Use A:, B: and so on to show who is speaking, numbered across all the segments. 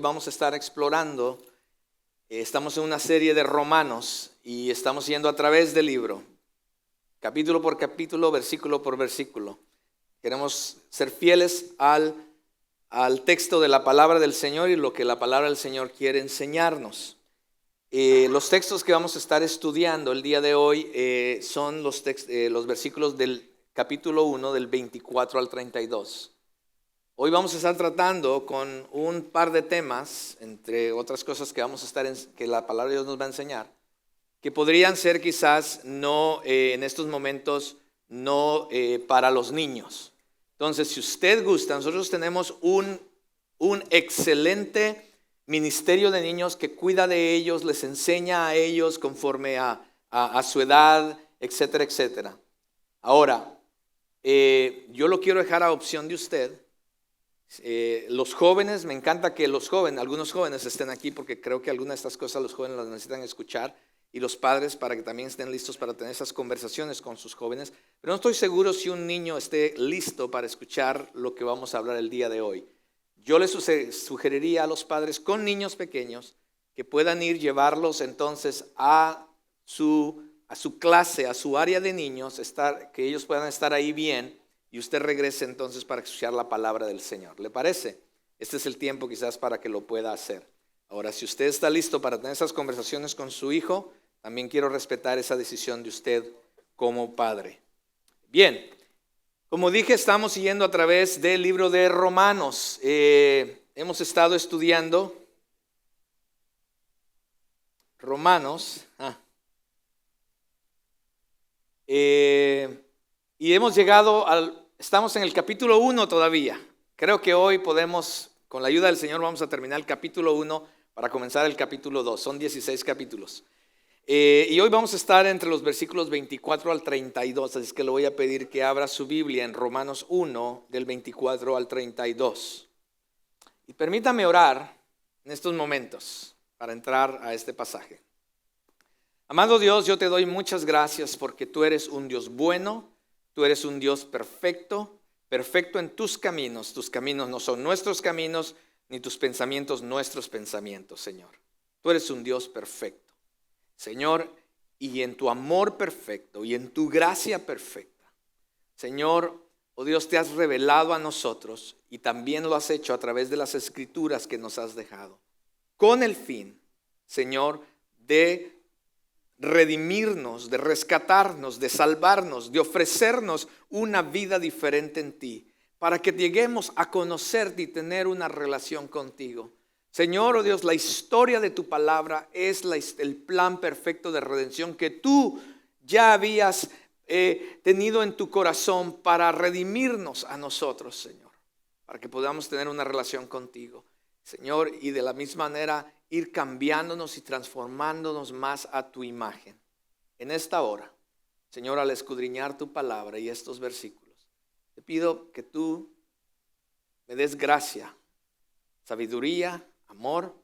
A: vamos a estar explorando. Estamos en una serie de Romanos y estamos yendo a través del libro, capítulo por capítulo, versículo por versículo. Queremos ser fieles al texto de la palabra del Señor y lo que la palabra del Señor quiere enseñarnos. Los textos que vamos a estar estudiando el día de hoy son los versículos del capítulo 1, del 24 al 32. Hoy vamos a estar tratando con un par de temas, entre otras cosas que vamos a estar que la palabra de Dios nos va a enseñar, que podrían ser quizás no en estos momentos no para los niños. Entonces, si usted gusta, nosotros tenemos un excelente ministerio de niños que cuida de ellos, les enseña a ellos conforme a su edad, etcétera, etcétera. Ahora, yo lo quiero dejar a opción de usted. Los jóvenes, me encanta que algunos jóvenes estén aquí porque creo que algunas de estas cosas los jóvenes las necesitan escuchar, y los padres para que también estén listos para tener esas conversaciones con sus jóvenes, pero no estoy seguro si un niño esté listo para escuchar lo que vamos a hablar el día de hoy. Yo les sugeriría a los padres con niños pequeños que puedan llevarlos entonces a su clase, a su área de niños, que ellos puedan estar ahí bien. Y usted regrese entonces para escuchar la palabra del Señor. ¿Le parece? Este es el tiempo quizás para que lo pueda hacer. Ahora, si usted está listo para tener esas conversaciones con su hijo, también quiero respetar esa decisión de usted como padre. Bien, como dije, estamos siguiendo a través del libro de Romanos. Hemos estado estudiando Romanos. Y hemos llegado estamos en el capítulo 1 todavía. Creo que hoy podemos, con la ayuda del Señor, vamos a terminar el capítulo 1 para comenzar el capítulo 2. Son 16 capítulos. Y hoy vamos a estar entre los versículos 24 al 32. Así que le voy a pedir que abra su Biblia en Romanos 1, del 24 al 32. Y permítame orar en estos momentos para entrar a este pasaje. Amado Dios, yo te doy muchas gracias porque tú eres un Dios bueno. Tú eres un Dios perfecto, perfecto en tus caminos. Tus caminos no son nuestros caminos, ni tus pensamientos nuestros pensamientos, Señor. Tú eres un Dios perfecto, Señor, y en tu amor perfecto y en tu gracia perfecta, Señor, oh Dios, te has revelado a nosotros y también lo has hecho a través de las escrituras que nos has dejado, con el fin, Señor, de redimirnos, de rescatarnos, de salvarnos, de ofrecernos una vida diferente en ti, para que lleguemos a conocerte y tener una relación contigo. Señor, oh Dios, la historia de tu palabra es el plan perfecto de redención que tú ya habías tenido en tu corazón para redimirnos a nosotros, Señor, para que podamos tener una relación contigo, Señor, y de la misma manera ir cambiándonos y transformándonos más a tu imagen. En esta hora, Señor, al escudriñar tu palabra y estos versículos, te pido que tú me des gracia, sabiduría, amor,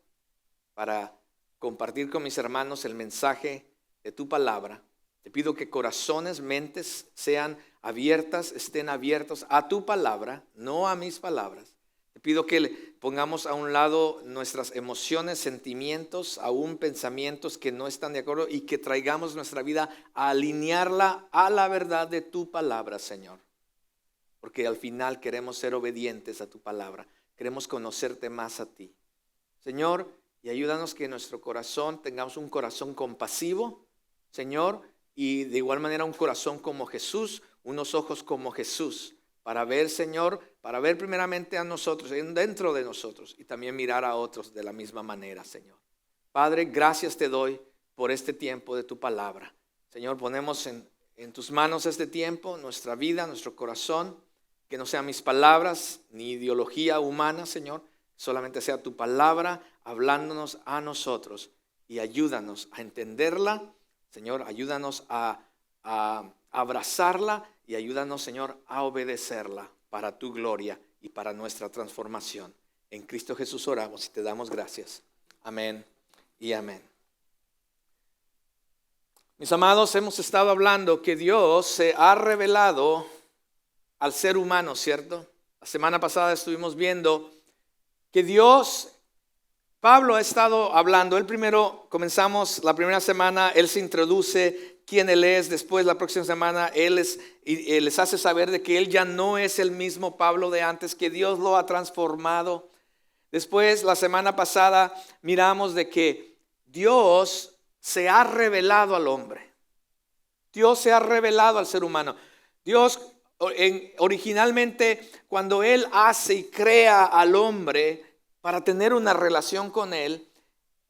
A: para compartir con mis hermanos el mensaje de tu palabra. Te pido que corazones, mentes sean abiertas, estén abiertos a tu palabra, no a mis palabras. Te pido que pongamos a un lado nuestras emociones, sentimientos, aún pensamientos que no están de acuerdo, y que traigamos nuestra vida a alinearla a la verdad de tu palabra, Señor. Porque al final queremos ser obedientes a tu palabra. Queremos conocerte más a ti, Señor, y ayúdanos que en nuestro corazón tengamos un corazón compasivo, Señor, y de igual manera un corazón como Jesús, unos ojos como Jesús, para ver, Señor, para ver primeramente a nosotros, dentro de nosotros, y también mirar a otros de la misma manera, Señor. Padre, gracias te doy por este tiempo de tu palabra. Señor, ponemos en tus manos este tiempo, nuestra vida, nuestro corazón, que no sean mis palabras ni ideología humana, Señor, solamente sea tu palabra hablándonos a nosotros, y ayúdanos a entenderla, Señor, ayúdanos a abrazarla, y ayúdanos, Señor, a obedecerla para tu gloria y para nuestra transformación. En Cristo Jesús oramos y te damos gracias. Amén y amén. Mis amados, hemos estado hablando que Dios se ha revelado al ser humano, ¿cierto? La semana pasada estuvimos viendo que Dios Pablo ha estado hablando. Él primero, comenzamos la primera semana, él se introduce quién él es. Después, la próxima semana, él les hace saber de que él ya no es el mismo Pablo de antes, que Dios lo ha transformado. Después, la semana pasada, miramos de que Dios se ha revelado al hombre. Dios se ha revelado al ser humano. Dios, originalmente, cuando Él hace y crea al hombre para tener una relación con Él,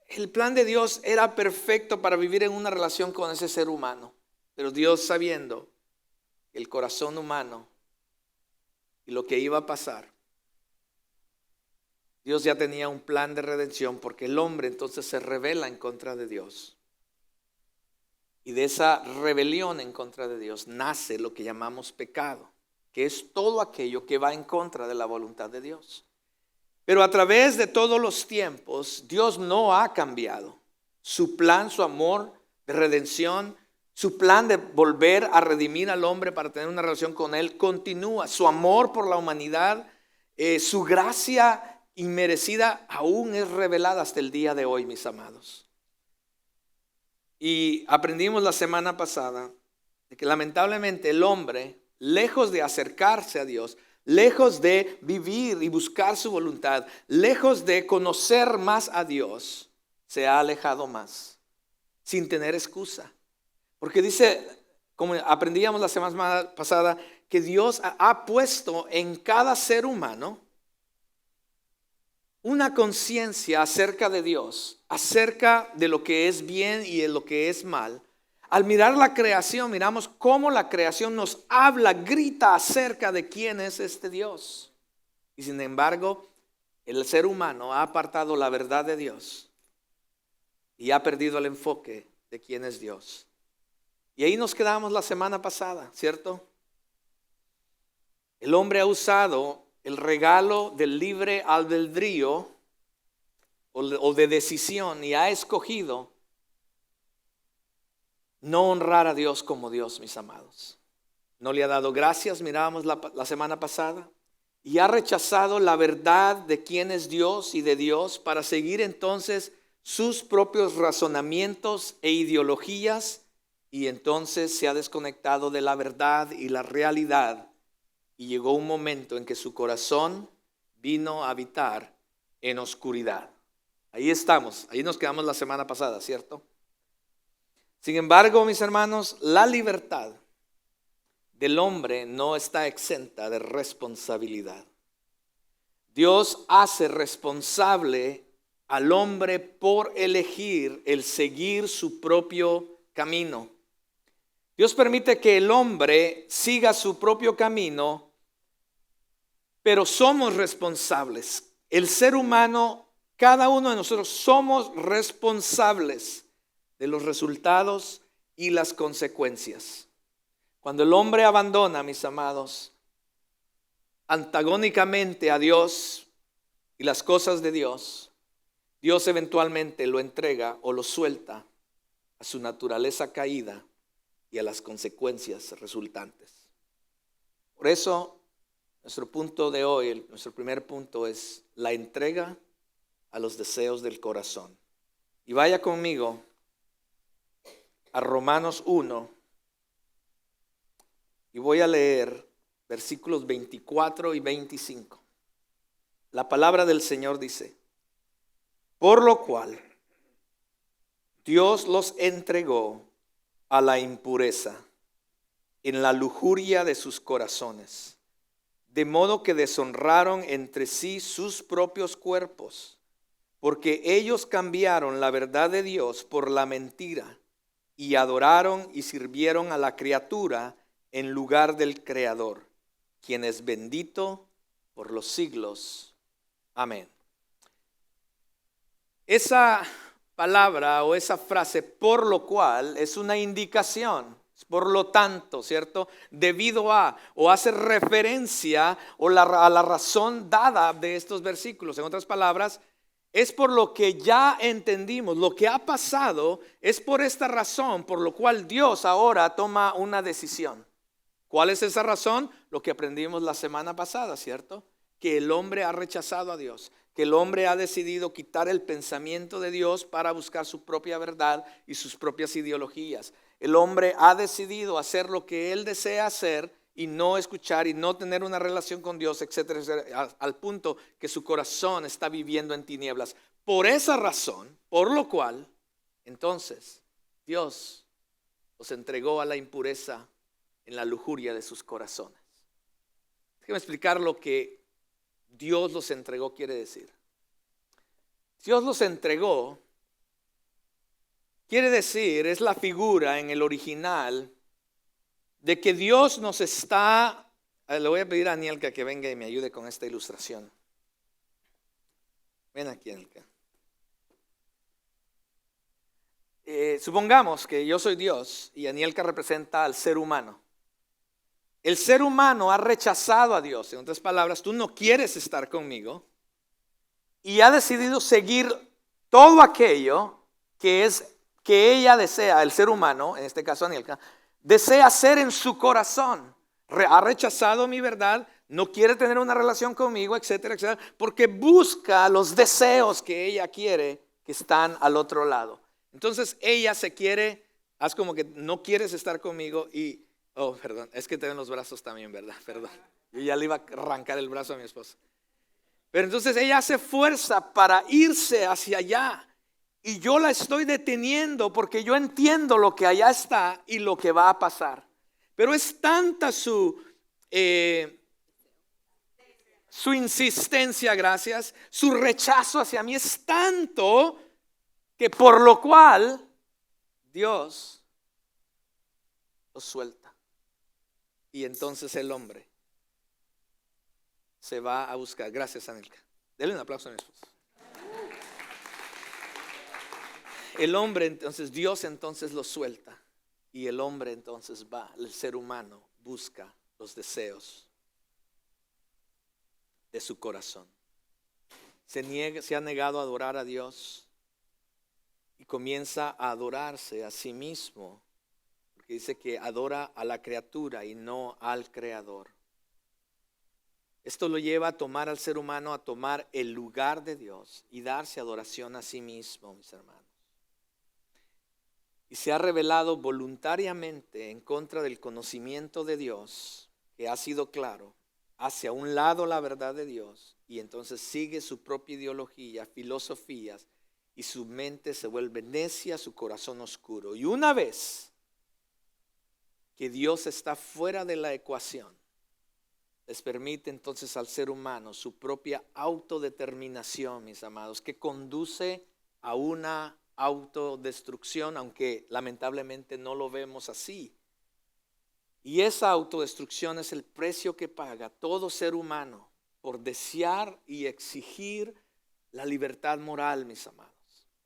A: el plan de Dios era perfecto para vivir en una relación con ese ser humano. Pero Dios, sabiendo el corazón humano y lo que iba a pasar, Dios ya tenía un plan de redención, porque el hombre entonces se rebela en contra de Dios. Y de esa rebelión en contra de Dios nace lo que llamamos pecado, que es todo aquello que va en contra de la voluntad de Dios. Pero a través de todos los tiempos, Dios no ha cambiado. Su plan, su amor de redención, su plan de volver a redimir al hombre para tener una relación con Él continúa. Su amor por la humanidad, su gracia inmerecida aún es revelada hasta el día de hoy, mis amados. Y aprendimos la semana pasada de que lamentablemente el hombre, lejos de acercarse a Dios, lejos de vivir y buscar su voluntad, lejos de conocer más a Dios, se ha alejado más, sin tener excusa. Porque dice, como aprendíamos la semana pasada, que Dios ha puesto en cada ser humano una conciencia acerca de Dios, acerca de lo que es bien y de lo que es mal. Al mirar la creación, miramos cómo la creación nos habla, grita acerca de quién es este Dios. Y sin embargo, el ser humano ha apartado la verdad de Dios y ha perdido el enfoque de quién es Dios. Y ahí nos quedamos la semana pasada, ¿cierto? El hombre ha usado el regalo del libre albedrío o de decisión y ha escogido no honrar a Dios como Dios, mis amados. No le ha dado gracias, mirábamos la semana pasada, y ha rechazado la verdad de quién es Dios y de Dios para seguir entonces sus propios razonamientos e ideologías, y entonces se ha desconectado de la verdad y la realidad. Y llegó un momento en que su corazón vino a habitar en oscuridad. Ahí estamos, ahí nos quedamos la semana pasada, ¿cierto? Sin embargo, mis hermanos, la libertad del hombre no está exenta de responsabilidad. Dios hace responsable al hombre por elegir el seguir su propio camino. Dios permite que el hombre siga su propio camino, pero somos responsables. El ser humano, cada uno de nosotros somos responsables de los resultados y las consecuencias. Cuando el hombre abandona, mis amados, antagónicamente a Dios y las cosas de Dios, Dios eventualmente lo entrega o lo suelta a su naturaleza caída y a las consecuencias resultantes. Por eso, nuestro punto de hoy, nuestro primer punto es la entrega a los deseos del corazón. Y vaya conmigo a Romanos 1 y voy a leer versículos 24 y 25. La palabra del Señor dice: por lo cual Dios los entregó a la impureza en la lujuria de sus corazones, de modo que deshonraron entre sí sus propios cuerpos, porque ellos cambiaron la verdad de Dios por la mentira y adoraron y sirvieron a la criatura en lugar del Creador, quien es bendito por los siglos. Amén. Esa palabra o esa frase, por lo cual, es una indicación, por lo tanto, ¿cierto? Debido a, o hace referencia a la razón dada de estos versículos. En otras palabras, es por lo que ya entendimos, lo que ha pasado, es por esta razón por lo cual Dios ahora toma una decisión. ¿Cuál es esa razón? Lo que aprendimos la semana pasada, ¿cierto? Que el hombre ha rechazado a Dios, que que el hombre ha decidido quitar el pensamiento de Dios para buscar su propia verdad y sus propias ideologías. El hombre ha decidido hacer lo que él desea hacer y no escuchar y no tener una relación con Dios, etcétera, etcétera, al punto que su corazón está viviendo en tinieblas. Por esa razón, por lo cual, entonces, Dios los entregó a la impureza en la lujuria de sus corazones. Déjame explicar lo que Dios los entregó quiere decir. Dios los entregó quiere decir, es la figura en el original de que Dios nos está, le voy a pedir a Anielka que venga y me ayude con esta ilustración. Ven aquí, Anielka. Supongamos que yo soy Dios y Anielka representa al ser humano. El ser humano ha rechazado a Dios. En otras palabras, tú no quieres estar conmigo y ha decidido seguir todo aquello que ella desea, el ser humano, en este caso Anielka, desea hacer en su corazón. Ha rechazado mi verdad, no quiere tener una relación conmigo, etcétera, etcétera, porque busca los deseos que ella quiere que están al otro lado. Entonces ella se quiere, haz como que no quieres estar conmigo y, oh, perdón, es que te ven los brazos también, ¿verdad? Perdón, yo ya le iba a arrancar el brazo a mi esposa. Pero entonces ella hace fuerza para irse hacia allá. Y yo la estoy deteniendo porque yo entiendo lo que allá está y lo que va a pasar. Pero es tanta su insistencia, gracias, su rechazo hacia mí es tanto que por lo cual Dios lo suelta. Y entonces el hombre se va a buscar. Gracias, Anelka. Denle un aplauso a mi esposa. El hombre entonces, Dios entonces lo suelta y el hombre entonces va, el ser humano busca los deseos de su corazón. Se ha negado a adorar a Dios y comienza a adorarse a sí mismo, porque dice que adora a la criatura y no al Creador. Esto lo lleva a tomar al ser humano, a tomar el lugar de Dios y darse adoración a sí mismo, mis hermanos. Y se ha revelado voluntariamente en contra del conocimiento de Dios, que ha sido claro, hacia un lado la verdad de Dios, y entonces sigue su propia ideología, filosofías, y su mente se vuelve necia, su corazón oscuro. Y una vez que Dios está fuera de la ecuación, les permite entonces al ser humano su propia autodeterminación, mis amados, que conduce a una autodestrucción, aunque lamentablemente no lo vemos así. Y esa autodestrucción es el precio que paga todo ser humano por desear y exigir la libertad moral, mis amados.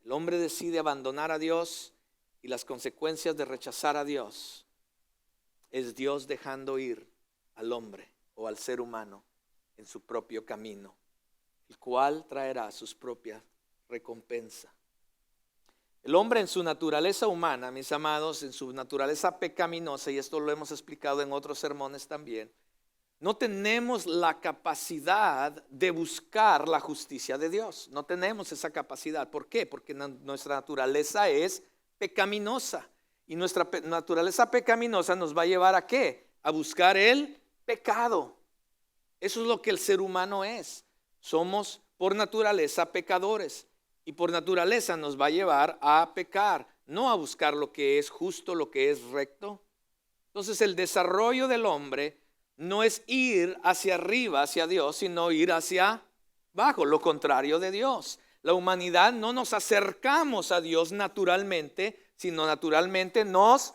A: El hombre decide abandonar a Dios y las consecuencias de rechazar a Dios es Dios dejando ir al hombre o al ser humano en su propio camino, el cual traerá sus propias recompensas. El hombre en su naturaleza humana, mis amados, en su naturaleza pecaminosa, y esto lo hemos explicado en otros sermones también, no tenemos la capacidad de buscar la justicia de Dios. No tenemos esa capacidad. ¿Por qué? Porque nuestra naturaleza es pecaminosa. Y nuestra naturaleza pecaminosa nos va a llevar ¿a qué? A buscar el pecado. Eso es lo que el ser humano es. Somos por naturaleza pecadores. Y por naturaleza nos va a llevar a pecar, no a buscar lo que es justo, lo que es recto. Entonces el desarrollo del hombre no es ir hacia arriba, hacia Dios, sino ir hacia abajo, lo contrario de Dios. La humanidad no nos acercamos a Dios naturalmente, sino naturalmente nos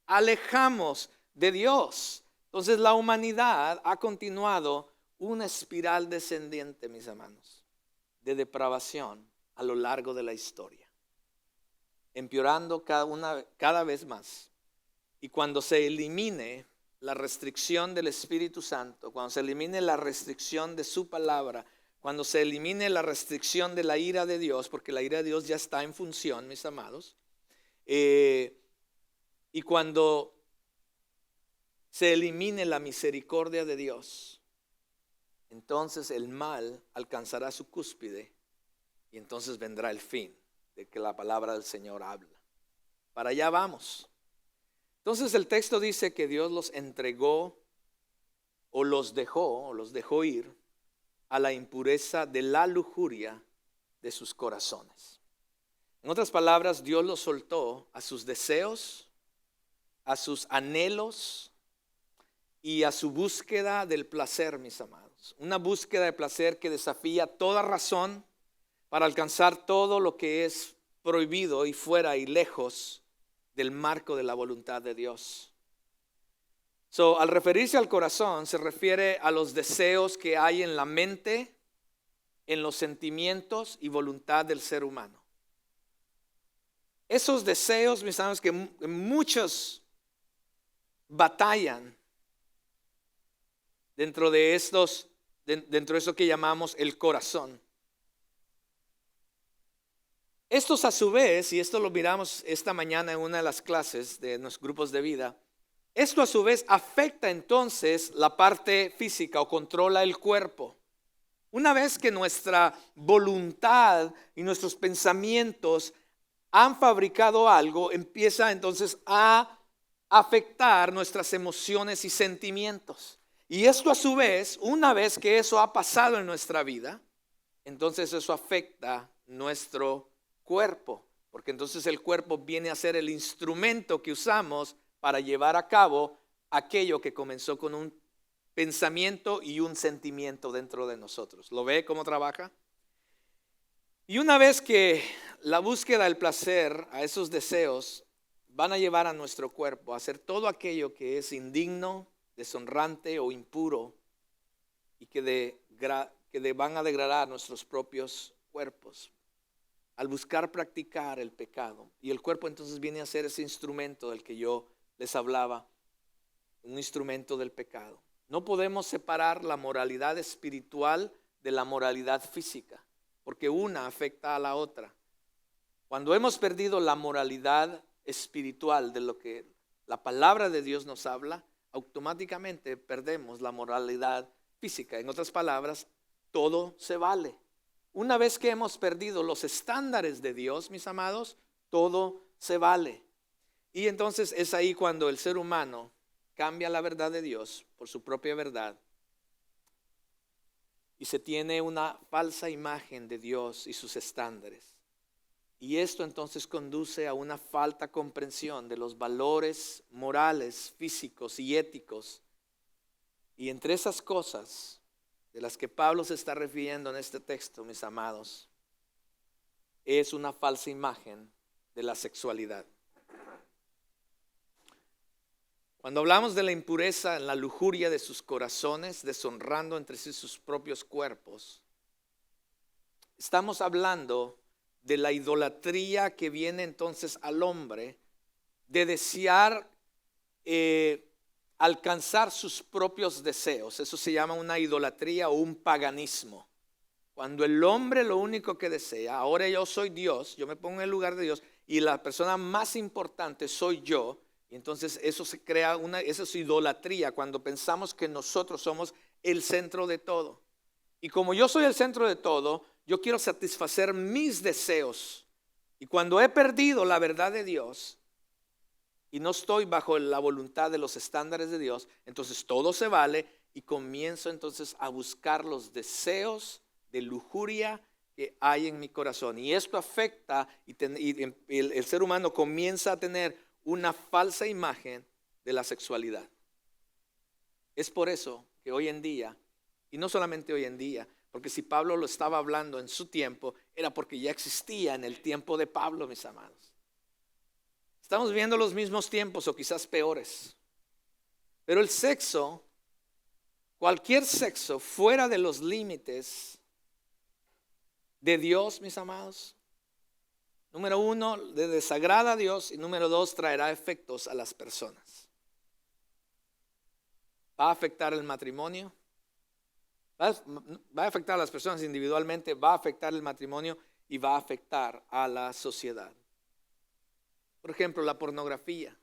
A: alejamos de Dios. Entonces la humanidad ha continuado una espiral descendiente, mis hermanos, de depravación a lo largo de la historia, empeorando cada vez más. Y cuando se elimine la restricción del Espíritu Santo, cuando se elimine la restricción de su palabra, cuando se elimine la restricción de la ira de Dios, porque la ira de Dios ya está en función, mis amados, y cuando se elimine la misericordia de Dios, entonces el mal alcanzará su cúspide y entonces vendrá el fin de que la palabra del Señor habla. Para allá vamos. Entonces el texto dice que Dios los entregó o los dejó ir a la impureza de la lujuria de sus corazones. En otras palabras, Dios los soltó a sus deseos, a sus anhelos y a su búsqueda del placer, mis amados. Una búsqueda de placer que desafía toda razón para alcanzar todo lo que es prohibido y fuera y lejos del marco de la voluntad de Dios. Al referirse al corazón, se refiere a los deseos que hay en la mente, en los sentimientos y voluntad del ser humano. Esos deseos, mis amados, que muchos batallan dentro de eso que llamamos el corazón. Estos a su vez, y esto lo miramos esta mañana en una de las clases de los grupos de vida, esto a su vez afecta entonces la parte física o controla el cuerpo. Una vez que nuestra voluntad y nuestros pensamientos han fabricado algo, empieza entonces a afectar nuestras emociones y sentimientos. Y esto a su vez, una vez que eso ha pasado en nuestra vida, entonces eso afecta nuestro cuerpo, porque entonces el cuerpo viene a ser el instrumento que usamos para llevar a cabo aquello que comenzó con un pensamiento y un sentimiento dentro de nosotros. ¿Lo ve cómo trabaja? Y una vez que la búsqueda del placer, a esos deseos, van a llevar a nuestro cuerpo a hacer todo aquello que es indigno, deshonrante o impuro y que van a degradar nuestros propios cuerpos al buscar practicar el pecado. Y el cuerpo entonces viene a ser ese instrumento del que yo les hablaba, un instrumento del pecado. No podemos separar la moralidad espiritual de la moralidad física, porque una afecta a la otra. Cuando hemos perdido la moralidad espiritual de lo que la palabra de Dios nos habla, automáticamente perdemos la moralidad física. En otras palabras, todo se vale. Una vez que hemos perdido los estándares de Dios, mis amados, todo se vale. Y entonces es ahí cuando el ser humano cambia la verdad de Dios por su propia verdad y se tiene una falsa imagen de Dios y sus estándares. Y esto entonces conduce a una falta comprensión de los valores morales, físicos y éticos. Y entre esas cosas de las que Pablo se está refiriendo en este texto, mis amados, es una falsa imagen de la sexualidad. Cuando hablamos de la impureza, la lujuria de sus corazones, deshonrando entre sí sus propios cuerpos, estamos hablando de la idolatría que viene entonces al hombre de desear alcanzar sus propios deseos. Eso se llama una idolatría o un paganismo. Cuando el hombre lo único que desea, ahora yo soy Dios, yo me pongo en el lugar de Dios y la persona más importante soy yo. Y entonces eso se crea esa es idolatría cuando pensamos que nosotros somos el centro de todo. Y como yo soy el centro de todo, yo quiero satisfacer mis deseos. Y cuando he perdido la verdad de Dios y no estoy bajo la voluntad de los estándares de Dios, entonces todo se vale y comienzo entonces a buscar los deseos de lujuria que hay en mi corazón. Y esto afecta y el ser humano comienza a tener una falsa imagen de la sexualidad. Es por eso que hoy en día, y no solamente hoy en día, porque si Pablo lo estaba hablando en su tiempo, era porque ya existía en el tiempo de Pablo, mis amados. Estamos viviendo los mismos tiempos o quizás peores. Pero el sexo, cualquier sexo fuera de los límites de Dios, mis amados, número uno, le desagrada a Dios y número dos, traerá efectos a las personas. Va a afectar el matrimonio, va a afectar a las personas individualmente, va a afectar el matrimonio y va a afectar a la sociedad. Por ejemplo, la pornografía.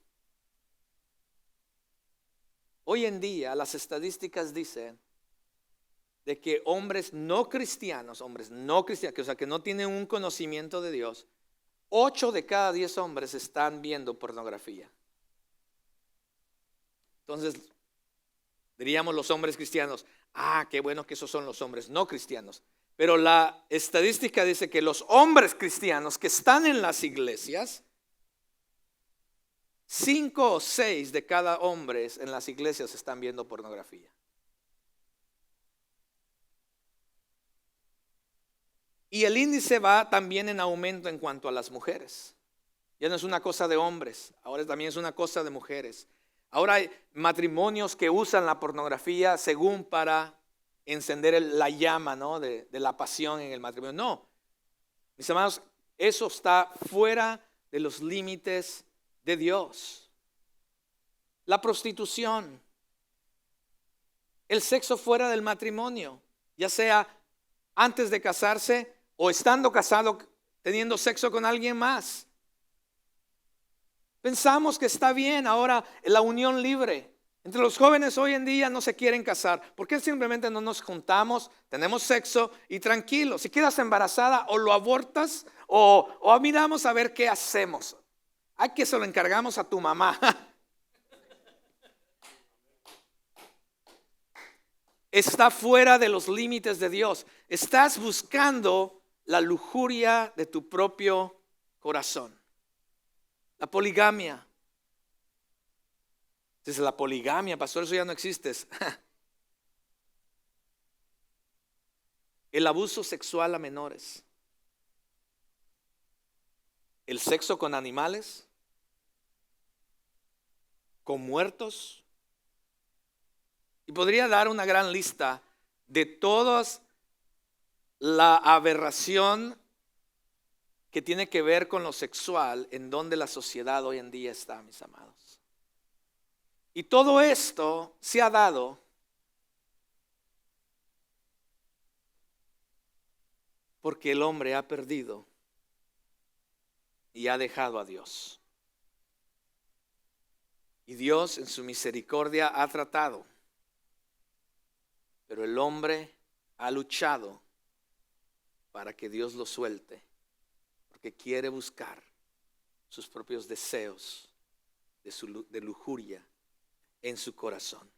A: Hoy en día las estadísticas dicen de que hombres no cristianos, o sea, que no tienen un conocimiento de Dios, 8 de cada 10 hombres están viendo pornografía. Entonces, diríamos los hombres cristianos, qué bueno que esos son los hombres no cristianos. Pero la estadística dice que los hombres cristianos que están en las iglesias, 5 o 6 de cada hombre en las iglesias están viendo pornografía. Y el índice va también en aumento en cuanto a las mujeres. Ya no es una cosa de hombres, ahora también es una cosa de mujeres. Ahora hay matrimonios que usan la pornografía según para encender la llama, ¿no? de la pasión en el matrimonio. No, mis hermanos, eso está fuera de los límites de Dios. La prostitución, el sexo fuera del matrimonio, ya sea antes de casarse o estando casado teniendo sexo con alguien más. Pensamos que está bien ahora la unión libre. Entre los jóvenes hoy en día no se quieren casar. ¿Por qué simplemente no nos juntamos, tenemos sexo y tranquilo? Si quedas embarazada o lo abortas o miramos a ver qué hacemos. Hay que se lo encargamos a tu mamá. Está fuera de los límites de Dios. Estás buscando la lujuria de tu propio corazón. La poligamia. Dice la poligamia, pastor, eso ya no existe. El abuso sexual a menores. El sexo con animales. Con muertos. Y podría dar una gran lista de todas la aberración que tiene que ver con lo sexual en donde la sociedad hoy en día está, mis amados. Y todo esto se ha dado porque el hombre ha perdido y ha dejado a Dios. Y Dios en su misericordia ha tratado, pero el hombre ha luchado para que Dios lo suelte, porque quiere buscar sus propios deseos de lujuria en su corazón.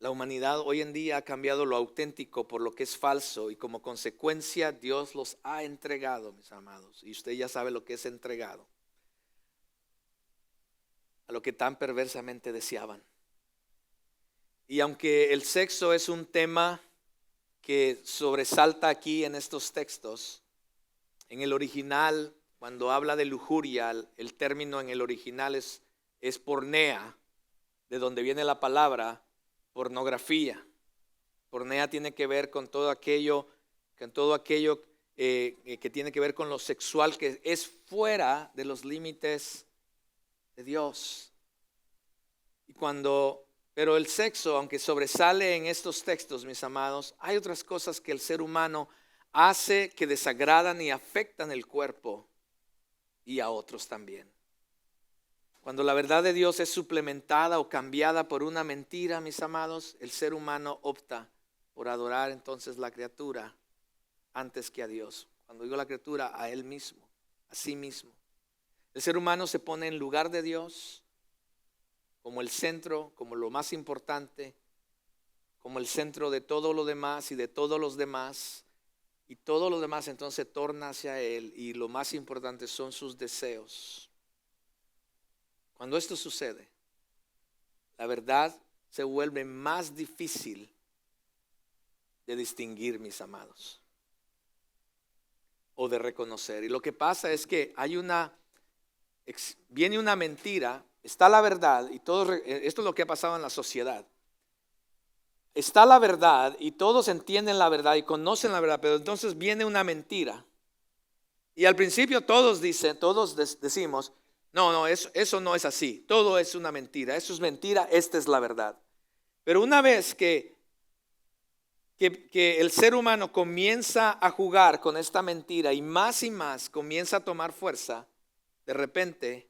A: La humanidad hoy en día ha cambiado lo auténtico por lo que es falso y como consecuencia Dios los ha entregado, mis amados. Y usted ya sabe lo que es entregado. A lo que tan perversamente deseaban. Y aunque el sexo es un tema que sobresalta aquí en estos textos, en el original, cuando habla de lujuria, el término en el original es pornea, de donde viene la palabra pornografía. Pornea tiene que ver con todo aquello que tiene que ver con lo sexual, que es fuera de los límites de Dios. Pero el sexo, aunque sobresale en estos textos, mis amados, hay otras cosas que el ser humano hace que desagradan y afectan el cuerpo y a otros también. Cuando la verdad de Dios es suplementada o cambiada por una mentira, mis amados, el ser humano opta por adorar entonces la criatura antes que a Dios. Cuando digo la criatura, a él mismo, a sí mismo. El ser humano se pone en lugar de Dios como el centro, como lo más importante, como el centro de todo lo demás y de todos los demás. Y todo lo demás entonces se torna hacia él y lo más importante son sus deseos. Cuando esto sucede, la verdad se vuelve más difícil de distinguir, mis amados, o de reconocer. Y lo que pasa es que viene una mentira. Está la verdad y esto es lo que ha pasado en la sociedad. Está la verdad y todos entienden la verdad y conocen la verdad, pero entonces viene una mentira. Y al principio todos decimos, no, eso no es así, todo es una mentira, eso es mentira, esta es la verdad. Pero una vez que el ser humano comienza a jugar con esta mentira y más comienza a tomar fuerza, de repente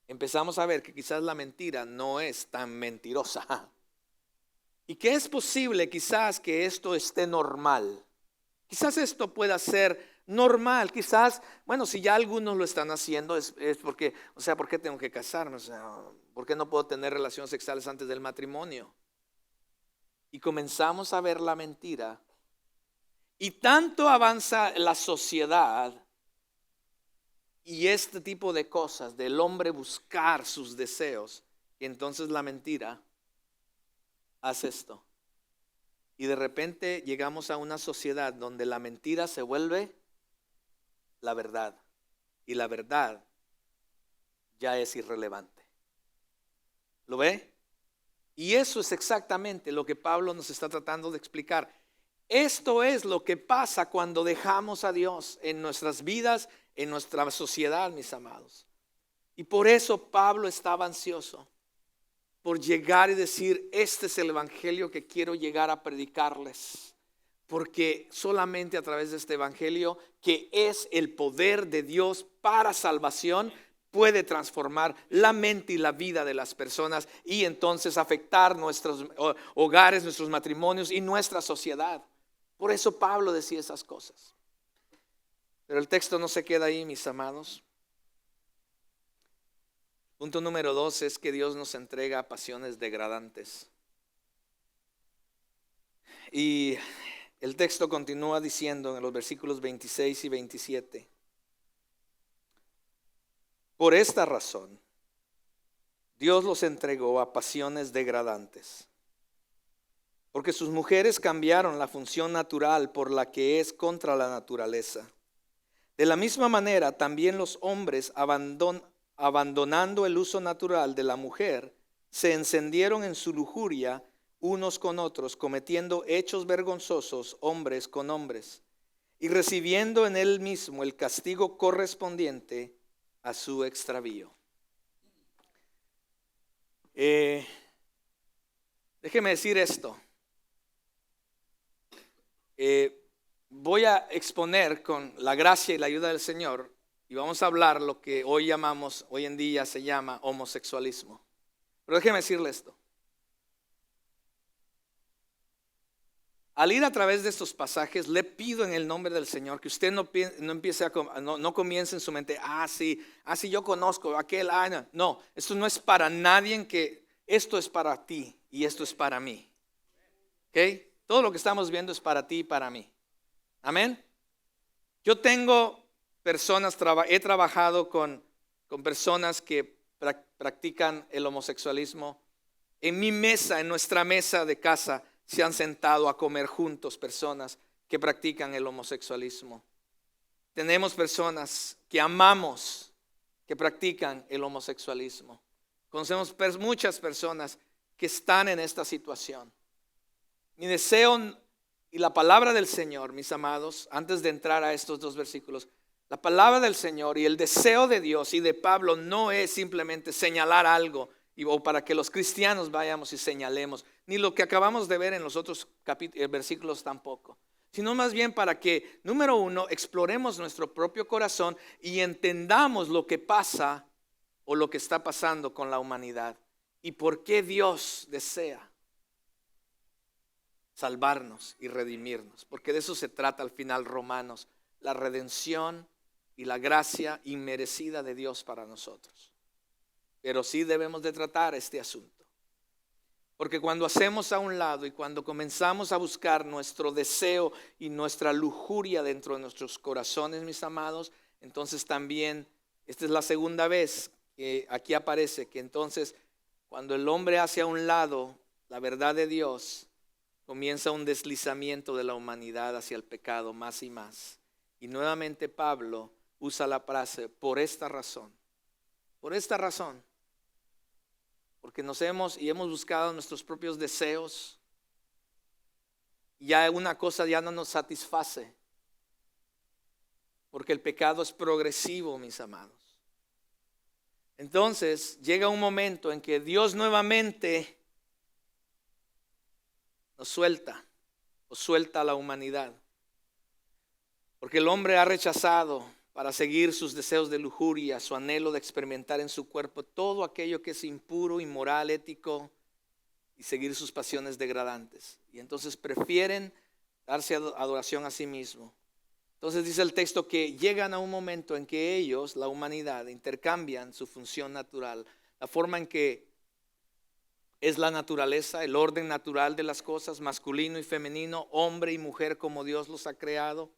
A: empezamos a ver que quizás la mentira no es tan mentirosa. Y que es posible quizás que esto esté normal. Quizás esto pueda ser normal. Quizás, bueno, si ya algunos lo están haciendo es porque, o sea, ¿por qué tengo que casarme? O sea, ¿por qué no puedo tener relaciones sexuales antes del matrimonio? Y comenzamos a ver la mentira. Y tanto avanza la sociedad y este tipo de cosas, del hombre buscar sus deseos, que entonces la mentira hace esto. Y de repente llegamos a una sociedad donde la mentira se vuelve la verdad. Y la verdad ya es irrelevante. ¿Lo ve? Y eso es exactamente lo que Pablo nos está tratando de explicar. Esto es lo que pasa cuando dejamos a Dios en nuestras vidas, en nuestra sociedad, mis amados. Y por eso Pablo estaba ansioso por llegar y decir, este es el evangelio que quiero llegar a predicarles. Porque solamente a través de este evangelio, que es el poder de Dios para salvación, puede transformar la mente y la vida de las personas y entonces afectar nuestros hogares, nuestros matrimonios y nuestra sociedad. Por eso Pablo decía esas cosas. Pero el texto no se queda ahí, mis amados. Punto número 2 es que Dios nos entrega pasiones degradantes. Y el texto continúa diciendo en los versículos 26 y 27. Por esta razón, Dios los entregó a pasiones degradantes, porque sus mujeres cambiaron la función natural por la que es contra la naturaleza. De la misma manera, también los hombres, abandonando el uso natural de la mujer, se encendieron en su lujuria unos con otros, cometiendo hechos vergonzosos hombres con hombres, y recibiendo en él mismo el castigo correspondiente a su extravío. Déjeme decir esto. Voy a exponer con la gracia y la ayuda del Señor y vamos a hablar lo que hoy en día se llama homosexualismo. Pero déjeme decirle esto. Al ir a través de estos pasajes, le pido en el nombre del Señor que usted no empiece no comience en su mente, sí, yo conozco aquel año. No, esto no es para nadie, esto es para ti y esto es para mí. ¿Ok? Todo lo que estamos viendo es para ti y para mí. Amén. Yo tengo he trabajado con personas que practican el homosexualismo. En mi mesa, en nuestra mesa de casa, se han sentado a comer juntos personas que practican el homosexualismo. Tenemos personas que amamos que practican el homosexualismo. Conocemos muchas personas que están en esta situación. Mi deseo y la palabra del Señor, mis amados, antes de entrar a estos dos versículos, la palabra del Señor y el deseo de Dios y de Pablo no es simplemente señalar algo o para que los cristianos vayamos y señalemos, ni lo que acabamos de ver en los otros versículos tampoco, sino más bien para que, número uno, exploremos nuestro propio corazón y entendamos lo que pasa o lo que está pasando con la humanidad y por qué Dios desea salvarnos y redimirnos, porque de eso se trata al final Romanos, la redención y la gracia inmerecida de Dios para nosotros. Pero sí debemos de tratar este asunto, porque cuando hacemos a un lado y cuando comenzamos a buscar nuestro deseo y nuestra lujuria dentro de nuestros corazones, mis amados, entonces también, esta es la segunda vez que aquí aparece que entonces cuando el hombre hace a un lado la verdad de Dios, comienza un deslizamiento de la humanidad hacia el pecado más y más. Y nuevamente Pablo usa la frase, por esta razón, porque hemos buscado nuestros propios deseos, y ya una cosa ya no nos satisface, porque el pecado es progresivo, mis amados. Entonces llega un momento en que Dios nuevamente nos suelta a la humanidad, porque el hombre ha rechazado para seguir sus deseos de lujuria, su anhelo de experimentar en su cuerpo todo aquello que es impuro, inmoral, ético, y seguir sus pasiones degradantes. Y entonces prefieren darse adoración a sí mismo. Entonces dice el texto que llegan a un momento en que ellos, la humanidad, intercambian su función natural, la forma en que es la naturaleza, el orden natural de las cosas, masculino y femenino, hombre y mujer como Dios los ha creado.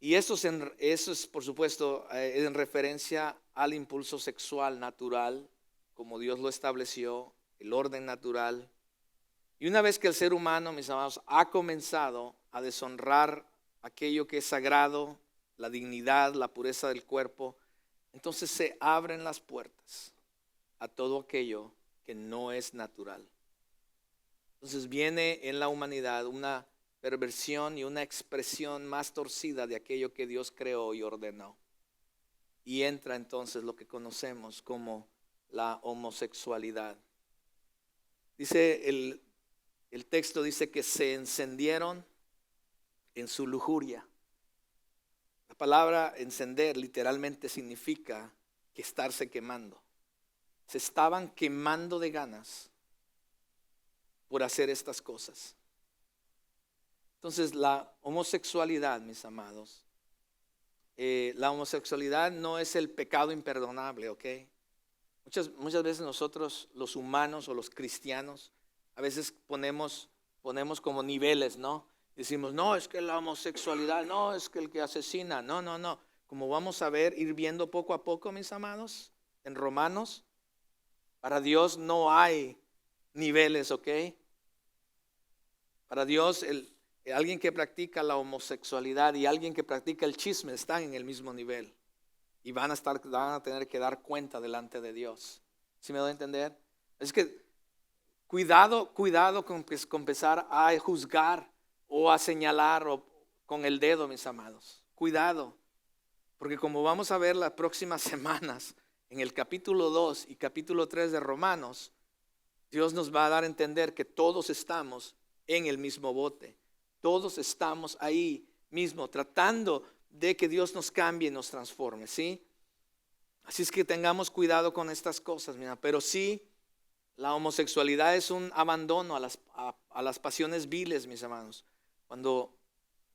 A: Y eso es por supuesto en referencia al impulso sexual natural, como Dios lo estableció, el orden natural. Y una vez que el ser humano, mis amados, ha comenzado a deshonrar aquello que es sagrado, la dignidad, la pureza del cuerpo, entonces se abren las puertas a todo aquello que no es natural. Entonces viene en la humanidad una perversión y una expresión más torcida de aquello que Dios creó y ordenó. Y entra entonces lo que conocemos como la homosexualidad. Dice el texto dice que se encendieron en su lujuria. La palabra encender literalmente significa que estarse quemando. Se estaban quemando de ganas por hacer estas cosas. Entonces la homosexualidad, mis amados, la homosexualidad no es el pecado imperdonable, ¿ok? Muchas veces nosotros, los humanos o los cristianos, a veces ponemos como niveles, ¿no? Decimos, no, es que la homosexualidad, no, es que el que asesina, no. Como vamos a ver, ir viendo poco a poco, mis amados, en Romanos, para Dios no hay niveles, ¿ok? Para Dios, alguien que practica la homosexualidad y alguien que practica el chisme están en el mismo nivel. Y van a tener que dar cuenta delante de Dios. ¿Sí me doy a entender? Es que cuidado con empezar a juzgar o a señalar con el dedo, mis amados. Cuidado, porque como vamos a ver las próximas semanas en el capítulo 2 y capítulo 3 de Romanos, Dios nos va a dar a entender que todos estamos en el mismo bote. Todos estamos ahí mismo tratando de que Dios nos cambie y nos transforme, ¿sí? Así es que tengamos cuidado con estas cosas, mira. Pero sí, la homosexualidad es un abandono a las pasiones viles, mis hermanos. Cuando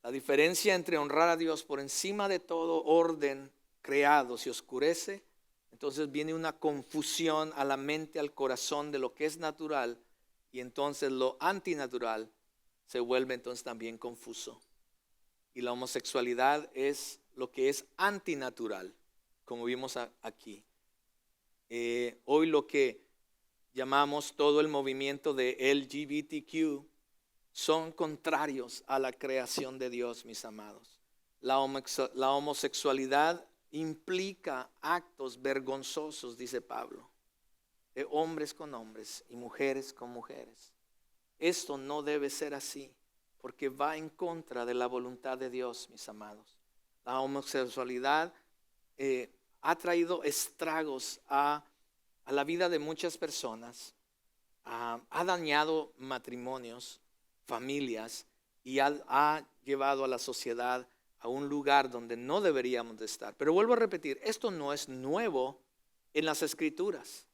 A: la diferencia entre honrar a Dios por encima de todo orden creado se oscurece, entonces viene una confusión a la mente, al corazón de lo que es natural, y entonces lo antinatural se vuelve entonces también confuso. Y la homosexualidad es lo que es antinatural, como vimos aquí. Hoy lo que llamamos todo el movimiento de LGBTQ son contrarios a la creación de Dios, mis amados. La homosexualidad implica actos vergonzosos, dice Pablo, de hombres con hombres y mujeres con mujeres. Esto no debe ser así, porque va en contra de la voluntad de Dios, mis amados. La homosexualidad ha traído estragos a la vida de muchas personas, ha dañado matrimonios, familias, y ha llevado a la sociedad a un lugar donde no deberíamos de estar. Pero vuelvo a repetir, esto no es nuevo en las Escrituras.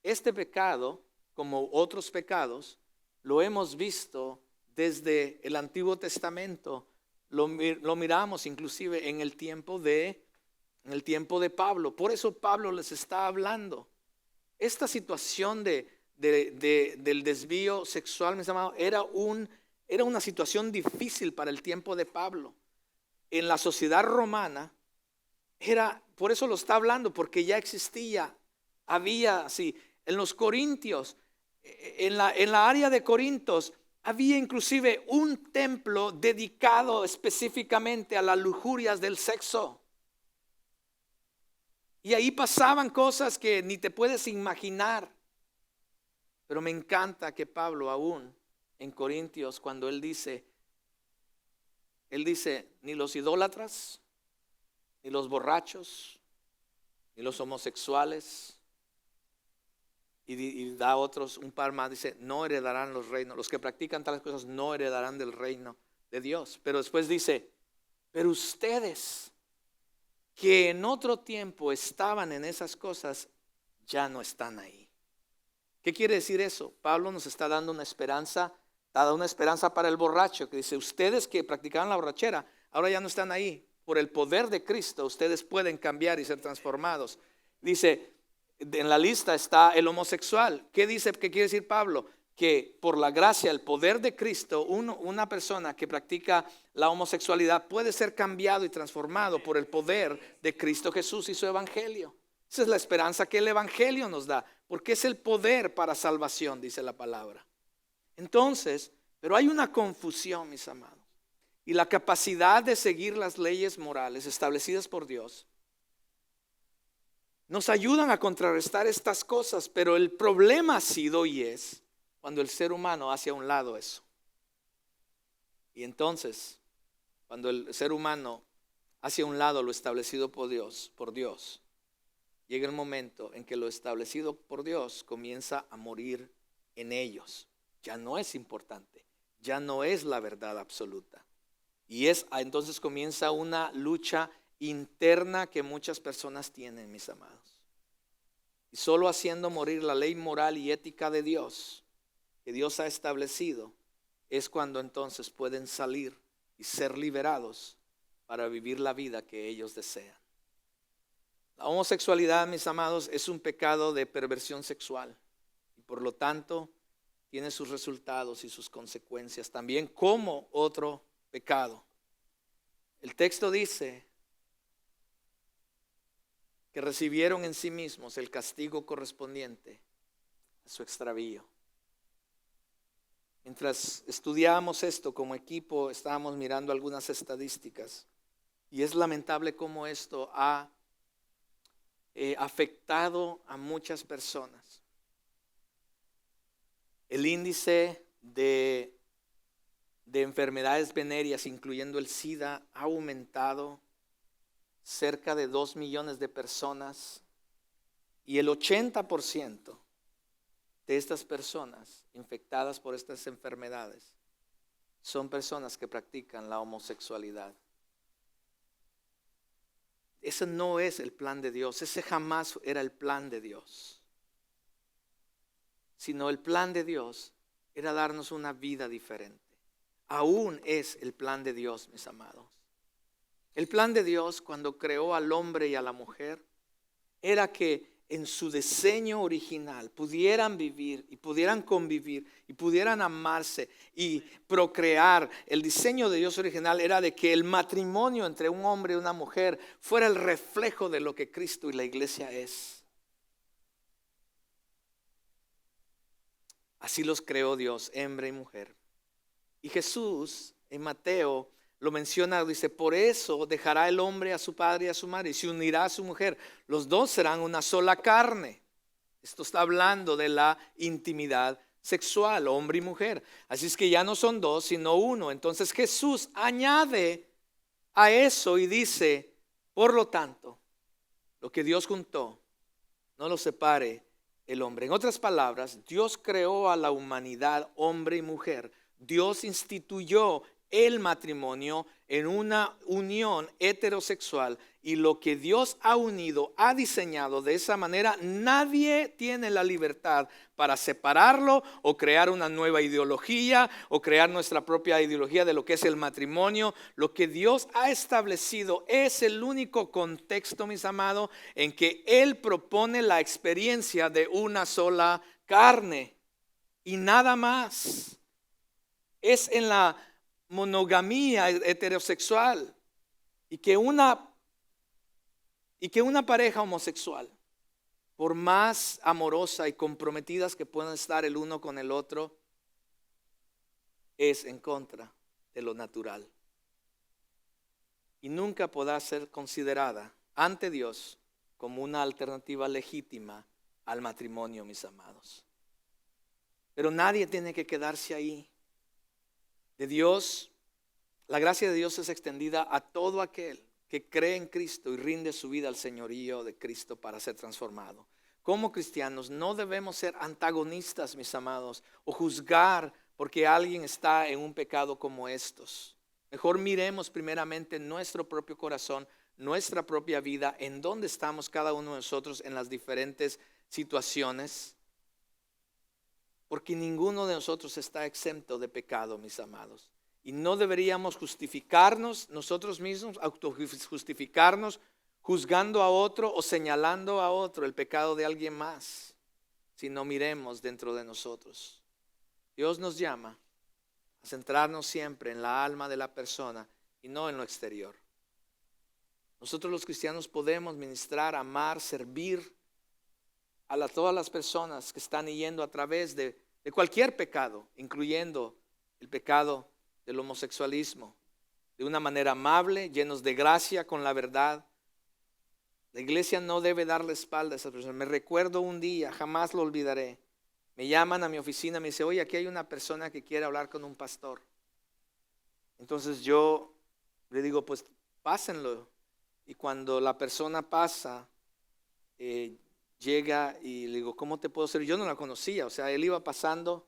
A: Este pecado, como otros pecados, lo hemos visto desde el Antiguo Testamento. Lo miramos inclusive en el tiempo de Pablo. Por eso Pablo les está hablando. Esta situación del desvío sexual, mis amados, era una situación difícil para el tiempo de Pablo. En la sociedad romana, por eso lo está hablando, porque ya existía, había así. En los Corintios, en la área de Corintios, había inclusive un templo dedicado específicamente a las lujurias del sexo. Y ahí pasaban cosas que ni te puedes imaginar. Pero me encanta que Pablo aún en Corintios, cuando él dice, ni los idólatras, ni los borrachos, ni los homosexuales, y da otros, un par más, dice, no heredarán los reinos. Los que practican tales cosas no heredarán del reino de Dios. Pero después dice, pero ustedes que en otro tiempo estaban en esas cosas, ya no están ahí. ¿Qué quiere decir eso? Pablo nos está dando una esperanza, para el borracho, que dice, ustedes que practicaban la borrachera, ahora ya no están ahí. Por el poder de Cristo, ustedes pueden cambiar y ser transformados. Dice, en la lista está el homosexual. ¿Qué dice? ¿Qué quiere decir Pablo? Que por la gracia, el poder de Cristo, una persona que practica la homosexualidad puede ser cambiado y transformado por el poder de Cristo Jesús y su evangelio. Esa es la esperanza que el evangelio nos da, porque es el poder para salvación, dice la palabra. Entonces, pero hay una confusión, mis amados, y la capacidad de seguir las leyes morales establecidas por Dios nos ayudan a contrarrestar estas cosas, pero el problema ha sido y es cuando el ser humano hace a un lado eso. Y entonces, cuando el ser humano hace a un lado lo establecido por Dios, llega el momento en que lo establecido por Dios comienza a morir en ellos. Ya no es importante, ya no es la verdad absoluta. Y entonces comienza una lucha interna que muchas personas tienen, mis amados. Y solo haciendo morir la ley moral y ética de Dios, que Dios ha establecido, es cuando entonces pueden salir y ser liberados para vivir la vida que ellos desean. La homosexualidad, mis amados, es un pecado de perversión sexual y por lo tanto tiene sus resultados y sus consecuencias también como otro pecado. El texto dice que recibieron en sí mismos el castigo correspondiente a su extravío. Mientras estudiábamos esto como equipo, estábamos mirando algunas estadísticas y es lamentable cómo esto ha afectado a muchas personas. El índice de enfermedades venéreas, incluyendo el SIDA, ha aumentado cerca de 2 millones de personas y el 80% de estas personas infectadas por estas enfermedades son personas que practican la homosexualidad. Ese no es el plan de Dios, ese jamás era el plan de Dios. Sino el plan de Dios era darnos una vida diferente. Aún es el plan de Dios, mis amados. El plan de Dios cuando creó al hombre y a la mujer era que en su diseño original pudieran vivir y pudieran convivir y pudieran amarse y procrear. El diseño de Dios original era de que el matrimonio entre un hombre y una mujer fuera el reflejo de lo que Cristo y la iglesia es. Así los creó Dios, hembra y mujer. Y Jesús en Mateo lo menciona, dice, por eso dejará el hombre a su padre y a su madre y se unirá a su mujer. Los dos serán una sola carne. Esto está hablando de la intimidad sexual, hombre y mujer. Así es que ya no son dos, sino uno. Entonces Jesús añade a eso y dice, por lo tanto, lo que Dios juntó, no lo separe el hombre. En otras palabras, Dios creó a la humanidad, hombre y mujer. Dios instituyó el matrimonio en una unión heterosexual y lo que Dios ha unido, ha diseñado de esa manera, nadie tiene la libertad para separarlo o crear una nueva ideología o crear nuestra propia ideología de lo que es el matrimonio. Lo que Dios ha establecido es el único contexto, mis amados, en que Él propone la experiencia de una sola carne y nada más. Es en la monogamía heterosexual y que una pareja homosexual, por más amorosa y comprometidas que puedan estar el uno con el otro, es en contra de lo natural y nunca podrá ser considerada ante Dios como una alternativa legítima al matrimonio, mis amados. Pero nadie tiene que quedarse ahí. De Dios, la gracia de Dios es extendida a todo aquel que cree en Cristo y rinde su vida al señorío de Cristo para ser transformado. Como cristianos no debemos ser antagonistas, mis amados, o juzgar porque alguien está en un pecado como estos. Mejor miremos primeramente nuestro propio corazón, nuestra propia vida, en dónde estamos cada uno de nosotros en las diferentes situaciones. Porque ninguno de nosotros está exento de pecado, mis amados. Y no deberíamos justificarnos nosotros mismos, autojustificarnos, juzgando a otro o señalando a otro el pecado de alguien más, si no miremos dentro de nosotros. Dios nos llama a centrarnos siempre en la alma de la persona y no en lo exterior. Nosotros los cristianos podemos ministrar, amar, servir a todas las personas que están yendo a través de cualquier pecado, incluyendo el pecado del homosexualismo, de una manera amable, llenos de gracia, con la verdad. La iglesia no debe darle espalda a esas personas. Me recuerdo un día, jamás lo olvidaré. Me llaman a mi oficina, me dice, oye, aquí hay una persona que quiere hablar con un pastor. Entonces yo le digo, pues pásenlo. Y cuando la persona pasa, llega y le digo, ¿cómo te puedo servir? Yo no la conocía, o sea, él iba pasando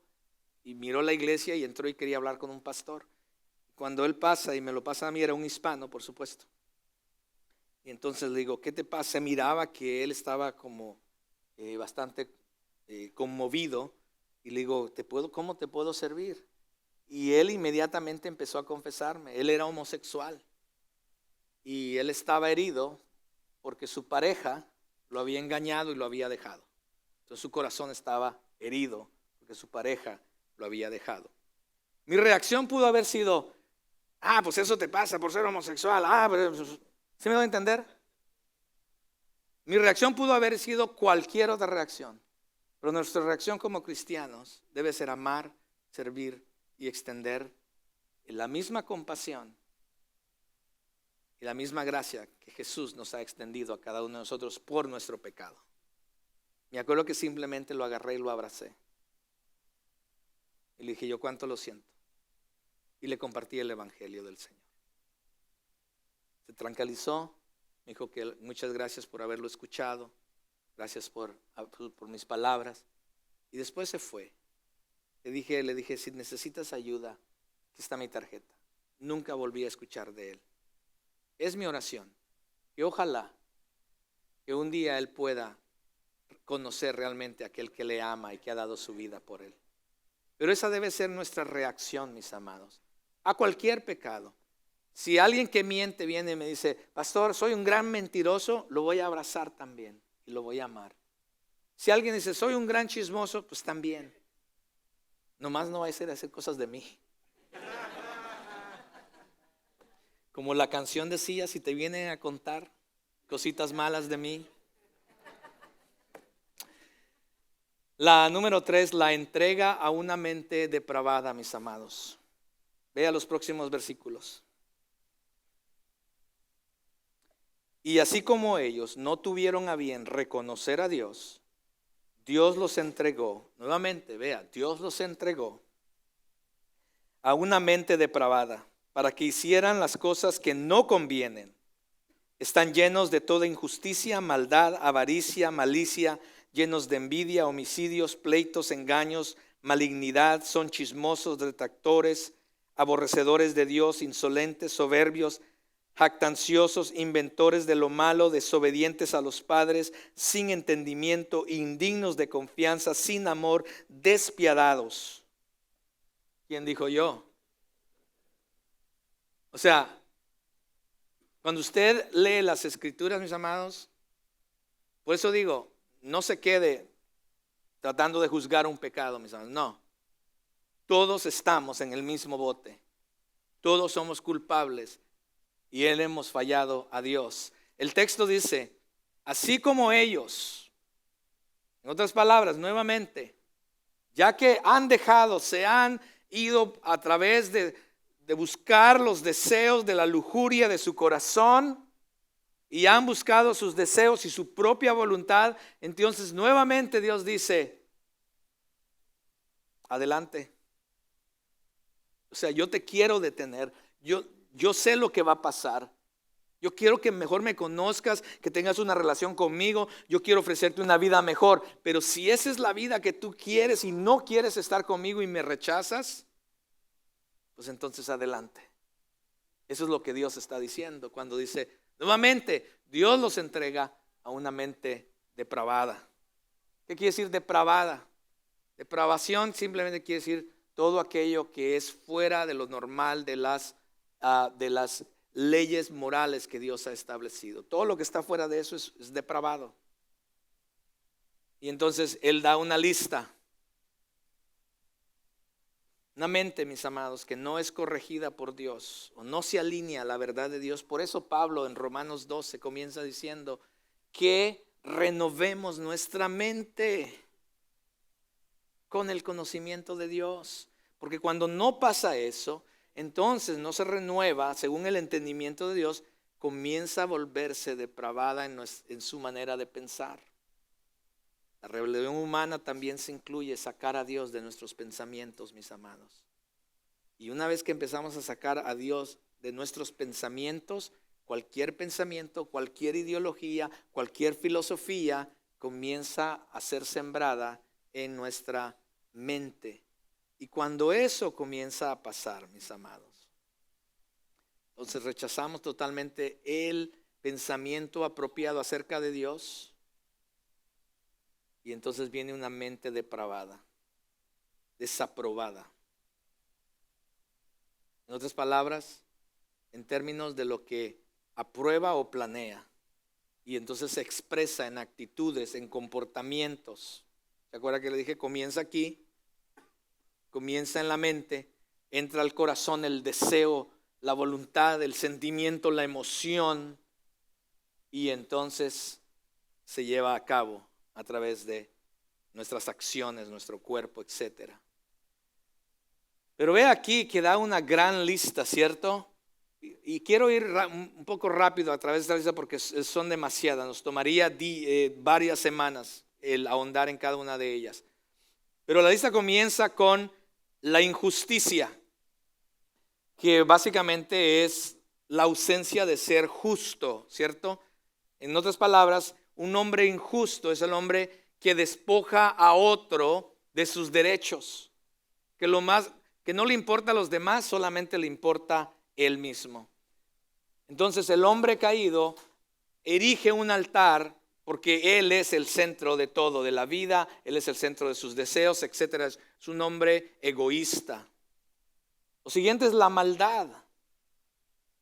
A: y miró la iglesia y entró y quería hablar con un pastor. Cuando él pasa y me lo pasa a mí, era un hispano, por supuesto. Y entonces le digo, ¿qué te pasa? Se miraba que él estaba como bastante conmovido. Y le digo, ¿cómo te puedo servir? Y él inmediatamente empezó a confesarme. Él era homosexual. Y él estaba herido porque su pareja lo había engañado y lo había dejado. Entonces su corazón estaba herido porque su pareja lo había dejado. Mi reacción pudo haber sido, pues eso te pasa por ser homosexual. ¿Sí me doy a entender? Mi reacción pudo haber sido cualquier otra reacción. Pero nuestra reacción como cristianos debe ser amar, servir y extender la misma compasión y la misma gracia que Jesús nos ha extendido a cada uno de nosotros por nuestro pecado. Me acuerdo que simplemente lo agarré y lo abracé. Y le dije, yo cuánto lo siento. Y le compartí el evangelio del Señor. Se tranquilizó, me dijo que muchas gracias por haberlo escuchado, gracias por mis palabras. Y después se fue. Le dije, si necesitas ayuda, aquí está mi tarjeta. Nunca volví a escuchar de él. Es mi oración, que ojalá que un día él pueda conocer realmente a aquel que le ama y que ha dado su vida por él. Pero esa debe ser nuestra reacción, mis amados, a cualquier pecado. Si alguien que miente viene y me dice, pastor, soy un gran mentiroso, lo voy a abrazar también y lo voy a amar. Si alguien dice, soy un gran chismoso, pues también. Nomás no va a ser hacer cosas de mí. Como la canción decía, si te vienen a contar cositas malas de mí. La número 3, la entrega a una mente depravada, mis amados. Vea los próximos versículos. Y así como ellos no tuvieron a bien reconocer a Dios, Dios los entregó, nuevamente, vea, Dios los entregó a una mente depravada para que hicieran las cosas que no convienen. Están llenos de toda injusticia, maldad, avaricia, malicia, llenos de envidia, homicidios, pleitos, engaños, malignidad, son chismosos, detractores, aborrecedores de Dios, insolentes, soberbios, jactanciosos, inventores de lo malo, desobedientes a los padres, sin entendimiento, indignos de confianza, sin amor, despiadados. ¿Quién dijo yo? O sea, cuando usted lee las escrituras, mis amados, por eso digo, no se quede tratando de juzgar un pecado, mis amados. No, todos estamos en el mismo bote. Todos somos culpables y hemos fallado a Dios. El texto dice, así como ellos, en otras palabras, nuevamente, ya que han dejado, se han ido a través de buscar los deseos de la lujuria de su corazón y han buscado sus deseos y su propia voluntad, entonces nuevamente Dios dice, adelante. O sea, yo te quiero detener, yo sé lo que va a pasar. Yo quiero que mejor me conozcas, que tengas una relación conmigo. Yo quiero ofrecerte una vida mejor. Pero si esa es la vida que tú quieres y no quieres estar conmigo y me rechazas, pues entonces adelante. Eso es lo que Dios está diciendo cuando dice, nuevamente, Dios los entrega a una mente depravada. ¿Qué quiere decir depravada? Depravación simplemente quiere decir todo aquello que es fuera de lo normal, de las leyes morales que Dios ha establecido. Todo lo que está fuera de eso es depravado. Y entonces Él da una lista. Una mente, mis amados, que no es corregida por Dios o no se alinea a la verdad de Dios. Por eso Pablo en Romanos 12 comienza diciendo que renovemos nuestra mente con el conocimiento de Dios. Porque cuando no pasa eso, entonces no se renueva según el entendimiento de Dios, comienza a volverse depravada en su manera de pensar. La rebelión humana también se incluye sacar a Dios de nuestros pensamientos, mis amados. Y una vez que empezamos a sacar a Dios de nuestros pensamientos, cualquier pensamiento, cualquier ideología, cualquier filosofía comienza a ser sembrada en nuestra mente. Y cuando eso comienza a pasar, mis amados, entonces rechazamos totalmente el pensamiento apropiado acerca de Dios. Y entonces viene una mente depravada, desaprobada. En otras palabras, en términos de lo que aprueba o planea. Y entonces se expresa en actitudes, en comportamientos. ¿Se acuerda que le dije? Comienza aquí, comienza en la mente, entra al corazón el deseo, la voluntad, el sentimiento, la emoción. Y entonces se lleva a cabo a través de nuestras acciones, nuestro cuerpo, etc. Pero ve aquí que da una gran lista, ¿cierto? Y quiero ir un poco rápido a través de esta lista porque son demasiadas. Nos tomaría varias semanas el ahondar en cada una de ellas. Pero la lista comienza con la injusticia, que básicamente es la ausencia de ser justo, ¿cierto? En otras palabras, un hombre injusto es el hombre que despoja a otro de sus derechos, que no le importa a los demás, solamente le importa él mismo. Entonces el hombre caído erige un altar porque él es el centro de todo, de la vida, él es el centro de sus deseos, etc. Es un hombre egoísta. Lo siguiente es la maldad.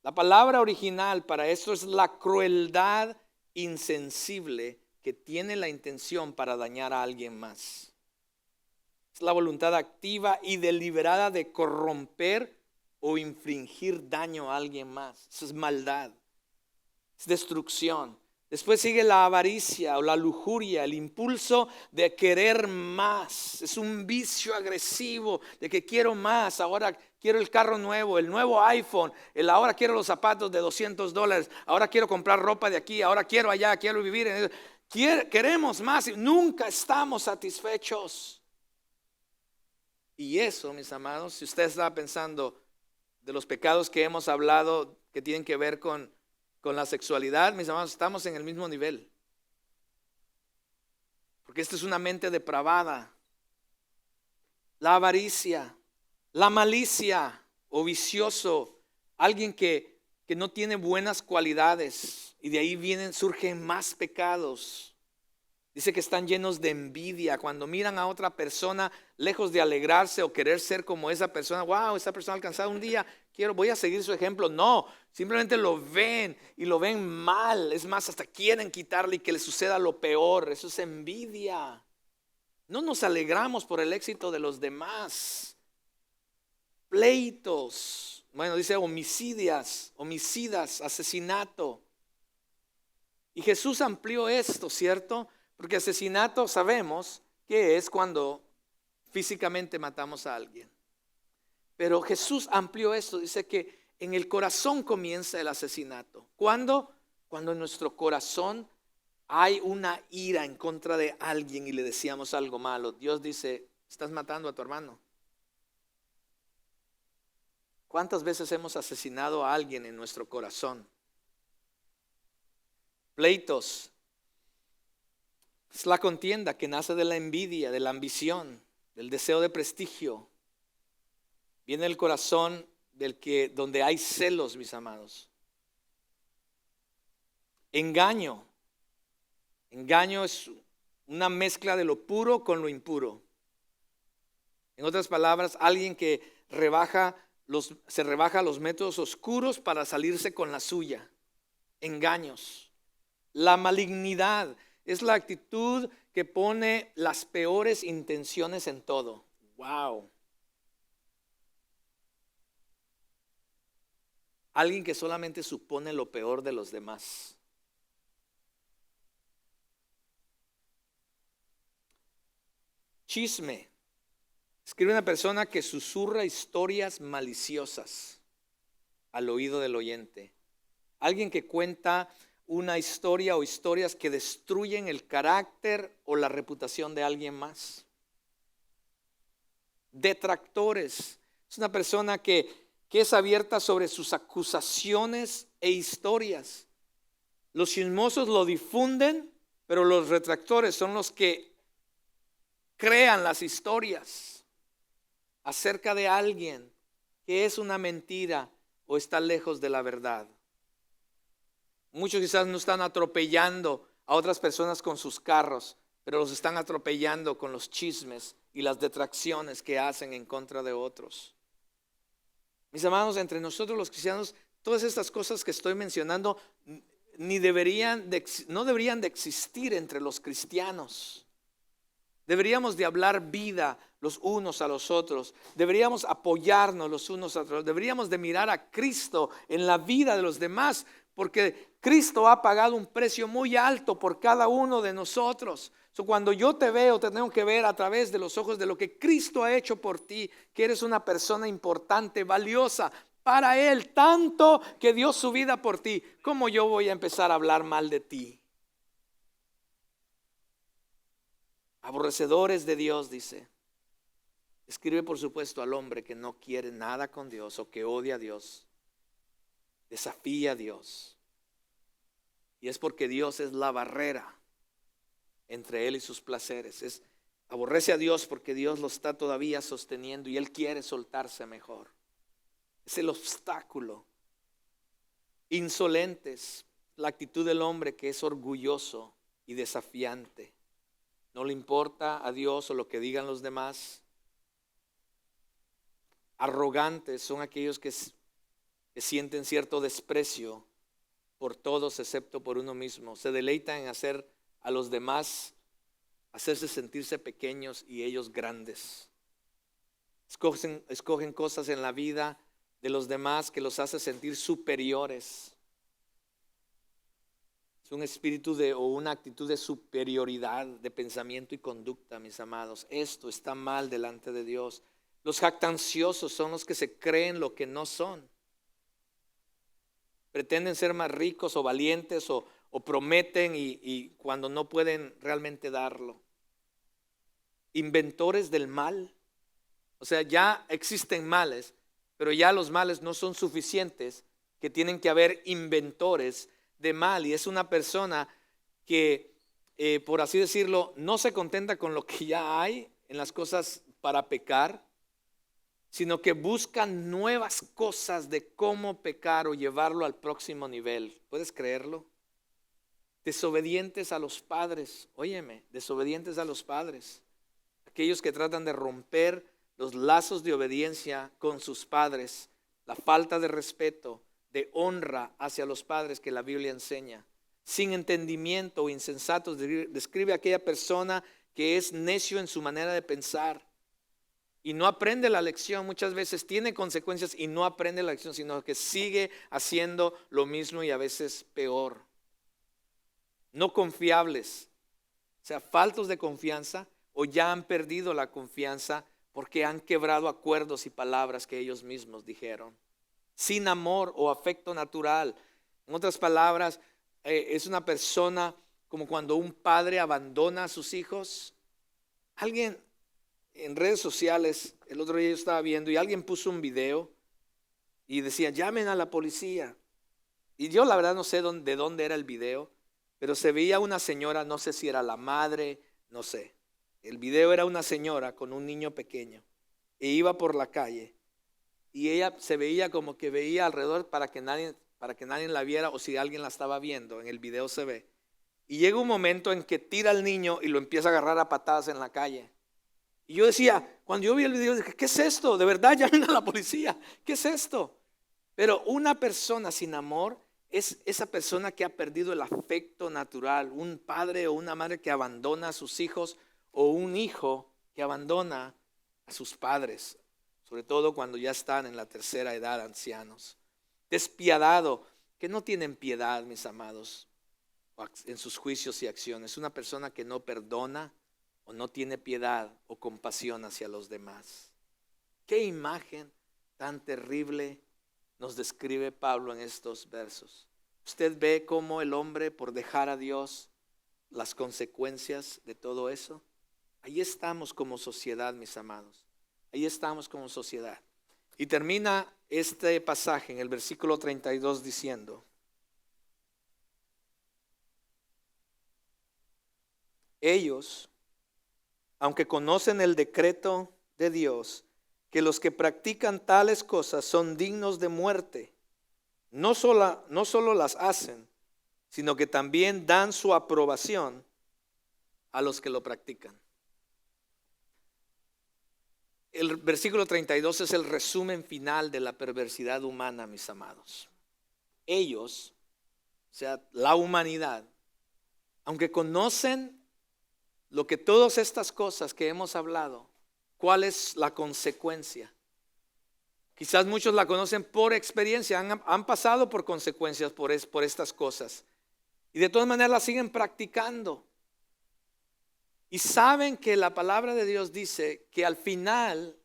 A: La palabra original para esto es la crueldad insensible que tiene la intención para dañar a alguien más. Es la voluntad activa y deliberada de corromper o infligir daño a alguien más. Eso es maldad, es destrucción. Después sigue la avaricia o la lujuria, el impulso de querer más. Es un vicio agresivo de que quiero más. Ahora quiero el carro nuevo, el nuevo iPhone. Ahora quiero los zapatos de $200. Ahora quiero comprar ropa de aquí. Ahora quiero allá, quiero vivir en eso. Queremos más y nunca estamos satisfechos. Y eso, mis amados, si usted estaba pensando de los pecados que hemos hablado que tienen que ver con la sexualidad, mis amados, estamos en el mismo nivel. Porque esta es una mente depravada. La avaricia, la malicia o vicioso, alguien que no tiene buenas cualidades y de ahí surgen más pecados. Dice que están llenos de envidia. Cuando miran a otra persona, lejos de alegrarse o querer ser como esa persona, wow, esa persona ha alcanzado un día, voy a seguir su ejemplo. No, simplemente lo ven y lo ven mal. Es más, hasta quieren quitarle y que le suceda lo peor. Eso es envidia. No nos alegramos por el éxito de los demás. Pleitos, bueno, dice homicidas, asesinato. Y Jesús amplió esto, ¿cierto? Porque asesinato sabemos que es cuando físicamente matamos a alguien. Pero Jesús amplió esto, dice que en el corazón comienza el asesinato. ¿Cuándo? Cuando en nuestro corazón hay una ira en contra de alguien y le decíamos algo malo. Dios dice, estás matando a tu hermano. ¿Cuántas veces hemos asesinado a alguien en nuestro corazón? Pleitos. Es la contienda que nace de la envidia, de la ambición, del deseo de prestigio. Viene el corazón donde hay celos, mis amados. Engaño. Engaño es una mezcla de lo puro con lo impuro. En otras palabras, alguien que se rebaja los métodos oscuros para salirse con la suya. Engaños. La malignidad es la actitud que pone las peores intenciones en todo. Wow. Alguien que solamente supone lo peor de los demás. Chisme. Escribe una persona que susurra historias maliciosas al oído del oyente. Alguien que cuenta una historia o historias que destruyen el carácter o la reputación de alguien más. Detractores. Es una persona que es abierta sobre sus acusaciones e historias. Los chismosos lo difunden, pero los retractores son los que crean las historias acerca de alguien que es una mentira o está lejos de la verdad. Muchos quizás no están atropellando a otras personas con sus carros, pero los están atropellando con los chismes y las detracciones que hacen en contra de otros. Mis amados, entre nosotros los cristianos, todas estas cosas que estoy mencionando no deberían de existir entre los cristianos. Deberíamos de hablar vida los unos a los otros. Deberíamos apoyarnos los unos a los otros. Deberíamos de mirar a Cristo en la vida de los demás, porque Cristo ha pagado un precio muy alto por cada uno de nosotros. Cuando yo te veo, te tengo que ver a través de los ojos de lo que Cristo ha hecho por ti, que eres una persona importante, valiosa para Él, tanto que dio su vida por ti. ¿Cómo yo voy a empezar a hablar mal de ti? Aborrecedores de Dios, dice. Escribe por supuesto al hombre que no quiere nada con Dios o que odia a Dios, desafía a Dios. Y es porque Dios es la barrera entre él y sus placeres. Aborrece a Dios porque Dios lo está todavía sosteniendo y él quiere soltarse mejor. Es el obstáculo. Insolentes, la actitud del hombre que es orgulloso y desafiante. No le importa a Dios o lo que digan los demás. Arrogantes son aquellos que sienten cierto desprecio por todos excepto por uno mismo. Se deleitan en hacer a los demás hacerse sentirse pequeños y ellos grandes. Escogen cosas en la vida de los demás que los hace sentir superiores. Es un espíritu o una actitud de superioridad de pensamiento y conducta, mis amados. Esto está mal delante de Dios. Los jactanciosos son los que se creen lo que no son. Pretenden ser más ricos o valientes o prometen y cuando no pueden realmente darlo. Inventores del mal. O sea, ya existen males, pero ya los males no son suficientes, que tienen que haber inventores de mal. Y es una persona que, por así decirlo, no se contenta con lo que ya hay en las cosas para pecar, sino que buscan nuevas cosas de cómo pecar o llevarlo al próximo nivel. ¿Puedes creerlo? Desobedientes a los padres. Óyeme, desobedientes a los padres. Aquellos que tratan de romper los lazos de obediencia con sus padres. La falta de respeto, de honra hacia los padres que la Biblia enseña. Sin entendimiento o insensatos, describe a aquella persona que es necio en su manera de pensar. Y no aprende la lección, muchas veces tiene consecuencias y no aprende la lección, sino que sigue haciendo lo mismo y a veces peor. No confiables, o sea, faltos de confianza o ya han perdido la confianza porque han quebrado acuerdos y palabras que ellos mismos dijeron. Sin amor o afecto natural. En otras palabras, es una persona como cuando un padre abandona a sus hijos. Alguien en redes sociales, el otro día yo estaba viendo y alguien puso un video y decía, llamen a la policía. Y yo la verdad no sé de dónde era el video, pero se veía una señora, no sé si era la madre, no sé. El video era una señora con un niño pequeño e iba por la calle y ella se veía como que veía alrededor para que nadie la viera o si alguien la estaba viendo. En el video se ve. Y llega un momento en que tira al niño y lo empieza a agarrar a patadas en la calle. Y yo decía, cuando yo vi el video, dije, ¿qué es esto? De verdad, llamen a la policía. ¿Qué es esto? Pero una persona sin amor es esa persona que ha perdido el afecto natural. Un padre o una madre que abandona a sus hijos, o un hijo que abandona a sus padres, sobre todo cuando ya están en la tercera edad, ancianos. Despiadado, que no tienen piedad, mis amados, en sus juicios y acciones. Una persona que no perdona o no tiene piedad o compasión hacia los demás. Qué imagen tan terrible nos describe Pablo en estos versos. Usted ve cómo el hombre, por dejar a Dios, las consecuencias de todo eso. Ahí estamos como sociedad, mis amados. Ahí estamos como sociedad. Y termina este pasaje en el versículo 32 diciendo: ellos, aunque conocen el decreto de Dios, que los que practican tales cosas son dignos de muerte, no solo las hacen, sino que también dan su aprobación a los que lo practican. El versículo 32 es el resumen final de la perversidad humana, mis amados. Ellos, o sea, la humanidad, aunque conocen lo que todas estas cosas que hemos hablado, ¿cuál es la consecuencia? Quizás muchos la conocen por experiencia, han pasado por consecuencias por estas cosas. Y de todas maneras las siguen practicando. Y saben que la palabra de Dios dice que al final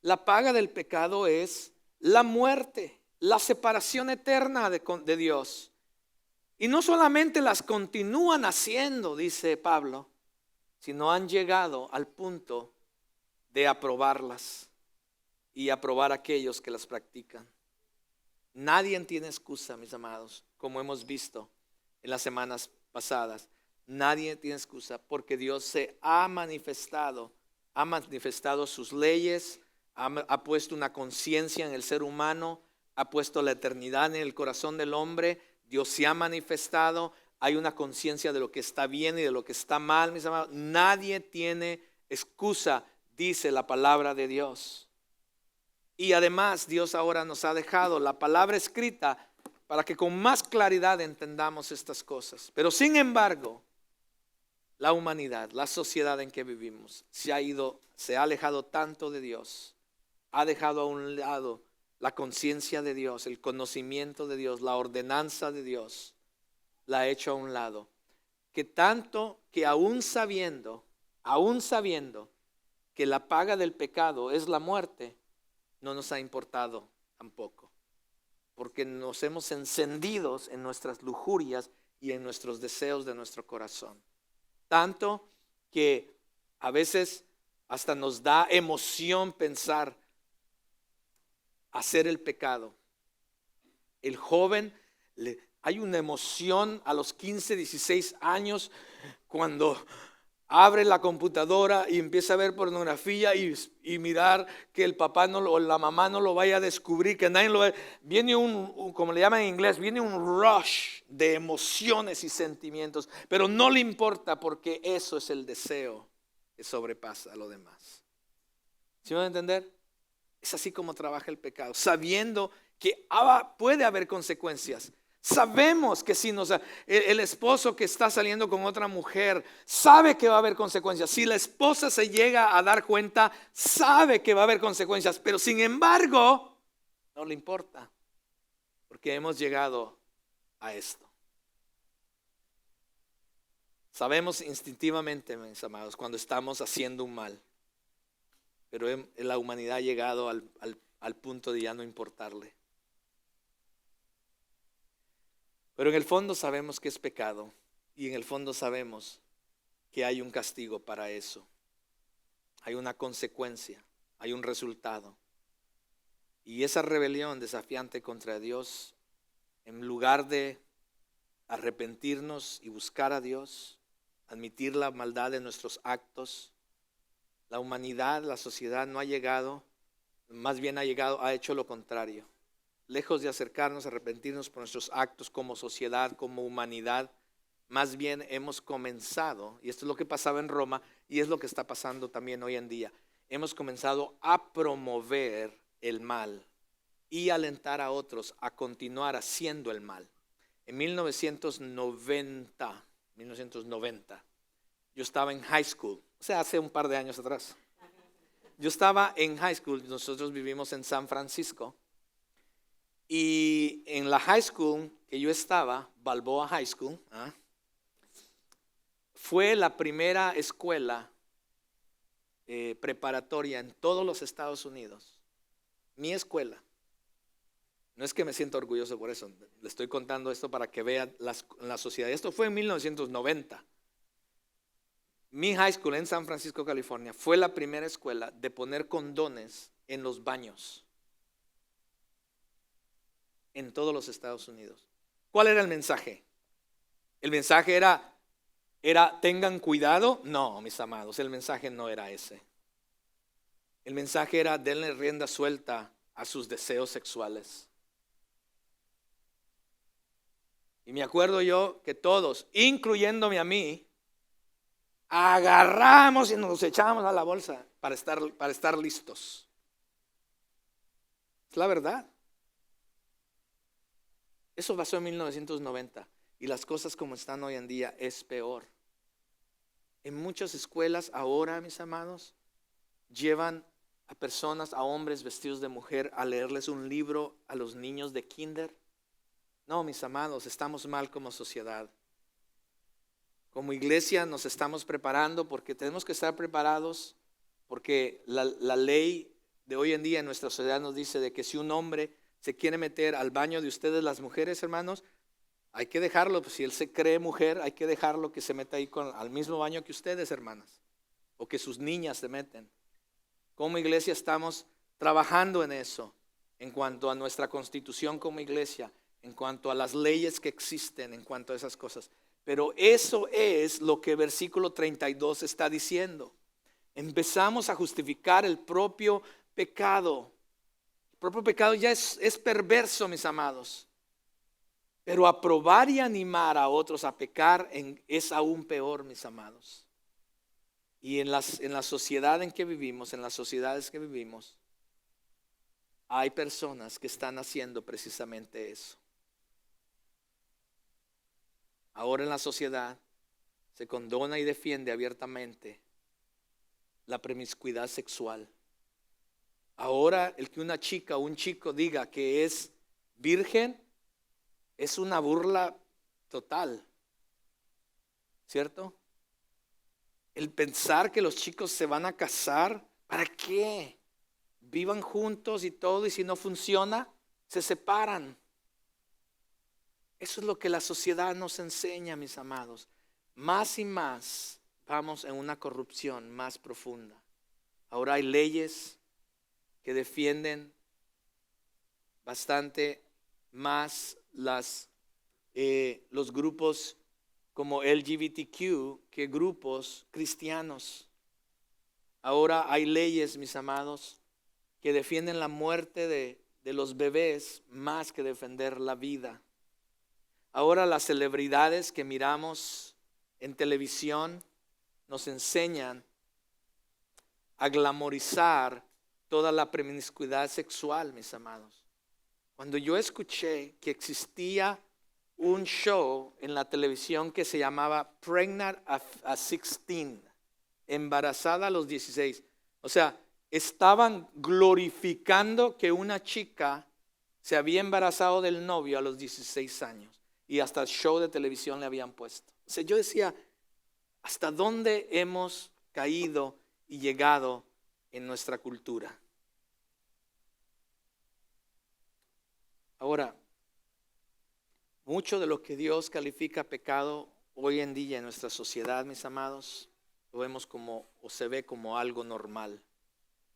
A: la paga del pecado es la muerte, la separación eterna de Dios. Y no solamente las continúan haciendo, dice Pablo, sino han llegado al punto de aprobarlas y aprobar a aquellos que las practican. Nadie tiene excusa, mis amados, como hemos visto en las semanas pasadas. Nadie tiene excusa porque Dios se ha manifestado sus leyes, ha puesto una conciencia en el ser humano, ha puesto la eternidad en el corazón del hombre. Dios se ha manifestado, hay una conciencia de lo que está bien y de lo que está mal, mis amados. Nadie tiene excusa, dice la palabra de Dios. Y además Dios ahora nos ha dejado la palabra escrita para que con más claridad entendamos estas cosas. Pero sin embargo, la humanidad, la sociedad en que vivimos, se ha alejado tanto de Dios, ha dejado a un lado la conciencia de Dios, el conocimiento de Dios, la ordenanza de Dios, la ha hecho a un lado. Que tanto que aún sabiendo que la paga del pecado es la muerte, no nos ha importado tampoco, porque nos hemos encendido en nuestras lujurias y en nuestros deseos de nuestro corazón. Tanto que a veces hasta nos da emoción pensar hacer el pecado. El joven, hay una emoción a los 15, 16 años cuando abre la computadora y empieza a ver pornografía y mirar que el papá o la mamá no lo vaya a descubrir, que nadie lo vea. Viene como le llaman en inglés, viene un rush de emociones y sentimientos, pero no le importa porque eso es el deseo que sobrepasa a lo demás. ¿Sí van a entender? Es así como trabaja el pecado, sabiendo que puede haber consecuencias. Sabemos que si el esposo que está saliendo con otra mujer sabe que va a haber consecuencias. Si la esposa se llega a dar cuenta, sabe que va a haber consecuencias, pero sin embargo no le importa, porque hemos llegado a esto. Sabemos instintivamente, mis amados, cuando estamos haciendo un mal, pero la humanidad ha llegado al punto de ya no importarle. Pero en el fondo sabemos que es pecado y en el fondo sabemos que hay un castigo para eso. Hay una consecuencia, hay un resultado. Y esa rebelión desafiante contra Dios, en lugar de arrepentirnos y buscar a Dios, admitir la maldad de nuestros actos, la humanidad, la sociedad no ha llegado, más bien ha hecho lo contrario. Lejos de acercarnos, arrepentirnos por nuestros actos como sociedad, como humanidad, más bien hemos comenzado, y esto es lo que pasaba en Roma y es lo que está pasando también hoy en día, hemos comenzado a promover el mal y alentar a otros a continuar haciendo el mal. En 1990, yo estaba en high school, o sea, hace un par de años atrás. Yo estaba en high school, nosotros vivimos en San Francisco, y en la high school que yo estaba, Balboa High School, fue la primera escuela preparatoria en todos los Estados Unidos. Mi escuela. No es que me sienta orgulloso por eso, le estoy contando esto para que vean la sociedad. Esto fue en 1990. Mi high school en San Francisco, California, fue la primera escuela de poner condones en los baños en todos los Estados Unidos. ¿Cuál era el mensaje? ¿El mensaje era tengan cuidado? No, mis amados, el mensaje no era ese. El mensaje era denle rienda suelta a sus deseos sexuales. Y me acuerdo yo que todos, incluyéndome a mí, agarramos y nos echábamos a la bolsa para estar listos. Es la verdad. Eso pasó en 1990 y las cosas como están hoy en día es peor. En muchas escuelas ahora, mis amados, llevan a personas, a hombres vestidos de mujer, a leerles un libro a los niños de kinder. No, mis amados, estamos mal como sociedad. Como iglesia nos estamos preparando porque tenemos que estar preparados, porque la ley de hoy en día en nuestra sociedad nos dice de que si un hombre se quiere meter al baño de ustedes, las mujeres, hermanos, hay que dejarlo. Pues si él se cree mujer, hay que dejarlo que se meta ahí al mismo baño que ustedes, hermanas, o que sus niñas se meten. Como iglesia estamos trabajando en eso, en cuanto a nuestra constitución como iglesia, en cuanto a las leyes que existen, en cuanto a esas cosas. Pero eso es lo que versículo 32 está diciendo. Empezamos a justificar el propio pecado. El propio pecado ya es perverso, mis amados. Pero aprobar y animar a otros a pecar es aún peor, mis amados. Y en la sociedad en que vivimos, en las sociedades que vivimos, hay personas que están haciendo precisamente eso. Ahora en la sociedad se condona y defiende abiertamente la promiscuidad sexual. Ahora el que una chica o un chico diga que es virgen es una burla total, ¿cierto? El pensar que los chicos se van a casar, ¿para qué? Vivan juntos y todo, y si no funciona, se separan. Eso es lo que la sociedad nos enseña, mis amados. Más y más vamos en una corrupción más profunda. Ahora hay leyes que defienden bastante más los grupos como LGBTQ que grupos cristianos. Ahora hay leyes, mis amados, que defienden la muerte de los bebés más que defender la vida. Ahora las celebridades que miramos en televisión nos enseñan a glamorizar toda la promiscuidad sexual, mis amados. Cuando yo escuché que existía un show en la televisión que se llamaba Pregnant at 16, embarazada a los 16. O sea, estaban glorificando que una chica se había embarazado del novio a los 16 años. Y hasta el show de televisión le habían puesto. O sea, yo decía, ¿hasta dónde hemos caído y llegado en nuestra cultura? Ahora, mucho de lo que Dios califica pecado hoy en día en nuestra sociedad, mis amados, lo vemos como, o se ve como algo normal.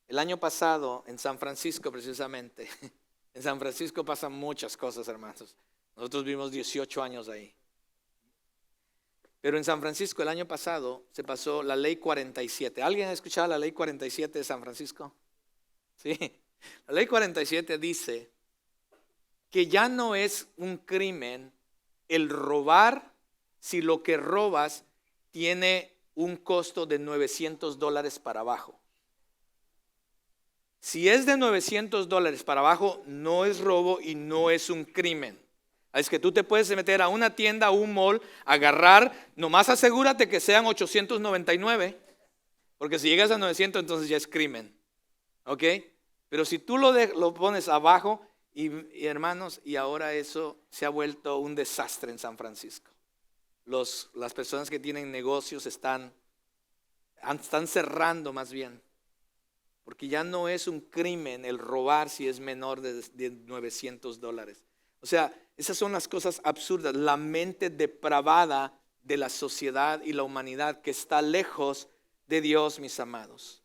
A: El año pasado, en San Francisco precisamente, en San Francisco pasan muchas cosas, hermanos. Nosotros vivimos 18 años ahí. Pero en San Francisco el año pasado se pasó la ley 47. ¿Alguien ha escuchado la ley 47 de San Francisco? Sí. La ley 47 dice que ya no es un crimen el robar si lo que robas tiene un costo de $900 para abajo. Si es de $900 para abajo, no es robo y no es un crimen. Es que tú te puedes meter a una tienda, a un mall, agarrar, nomás asegúrate que sean 899, porque si llegas a 900 entonces ya es crimen. ¿Ok? Pero si tú lo pones abajo, y hermanos, y ahora eso se ha vuelto un desastre en San Francisco. Las personas que tienen negocios están cerrando más bien. Porque ya no es un crimen el robar si es menor de $900. O sea, esas son las cosas absurdas. La mente depravada de la sociedad y la humanidad que está lejos de Dios, mis amados.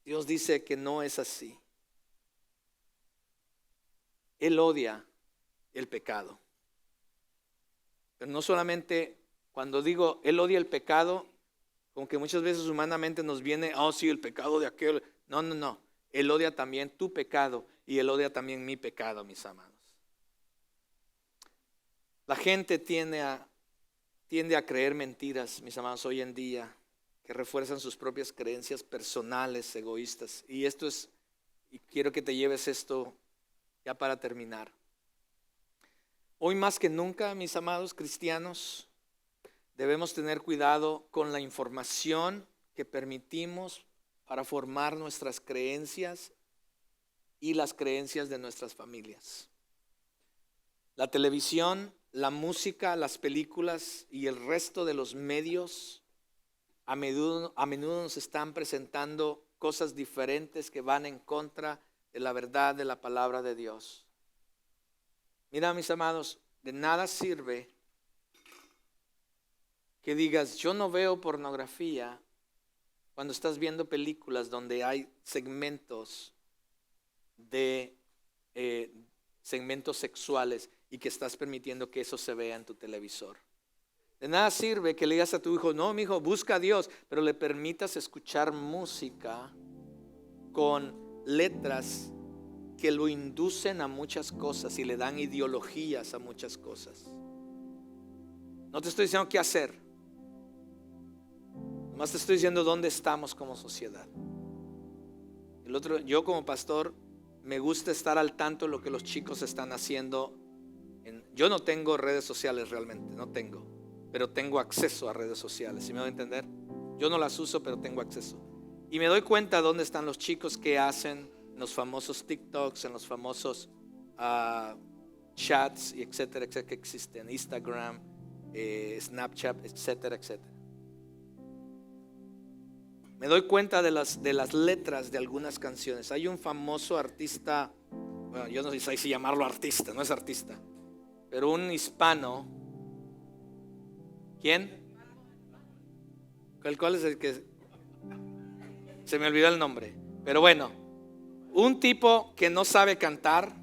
A: Dios dice que no es así. Él odia el pecado. Pero no solamente cuando digo Él odia el pecado, como que muchas veces humanamente nos viene, sí, el pecado de aquel. No. Él odia también tu pecado y Él odia también mi pecado, mis amados. La gente tiende a creer mentiras, mis amados, hoy en día, que refuerzan sus propias creencias personales, egoístas. Y quiero que te lleves esto ya para terminar. Hoy más que nunca, mis amados cristianos, debemos tener cuidado con la información que permitimos para formar nuestras creencias y las creencias de nuestras familias. La televisión, la música, las películas y el resto de los medios a menudo nos están presentando cosas diferentes que van en contra de la verdad de la palabra de Dios. Mira, mis amados, de nada sirve que digas, yo no veo pornografía, cuando estás viendo películas donde hay segmentos sexuales y que estás permitiendo que eso se vea en tu televisor. De nada sirve que le digas a tu hijo, no, mi hijo, busca a Dios, pero le permitas escuchar música con letras que lo inducen a muchas cosas y le dan ideologías a muchas cosas. No te estoy diciendo qué hacer, nomás te estoy diciendo dónde estamos como sociedad. Yo como pastor me gusta estar al tanto de lo que los chicos están haciendo. Yo no tengo redes sociales realmente, no tengo, pero tengo acceso a redes sociales, ¿sí me voy a entender? Yo no las uso, pero tengo acceso. Y me doy cuenta dónde están los chicos que hacen en los famosos TikToks, en los famosos chats, etcétera, etcétera, que existen, Instagram, Snapchat, etcétera, etcétera. Me doy cuenta de las letras de algunas canciones. Hay un famoso artista, bueno, yo no sé si llamarlo artista, no es artista, pero un hispano. ¿Quién? ¿Cuál es el que? Se me olvidó el nombre. Pero bueno, un tipo que no sabe cantar,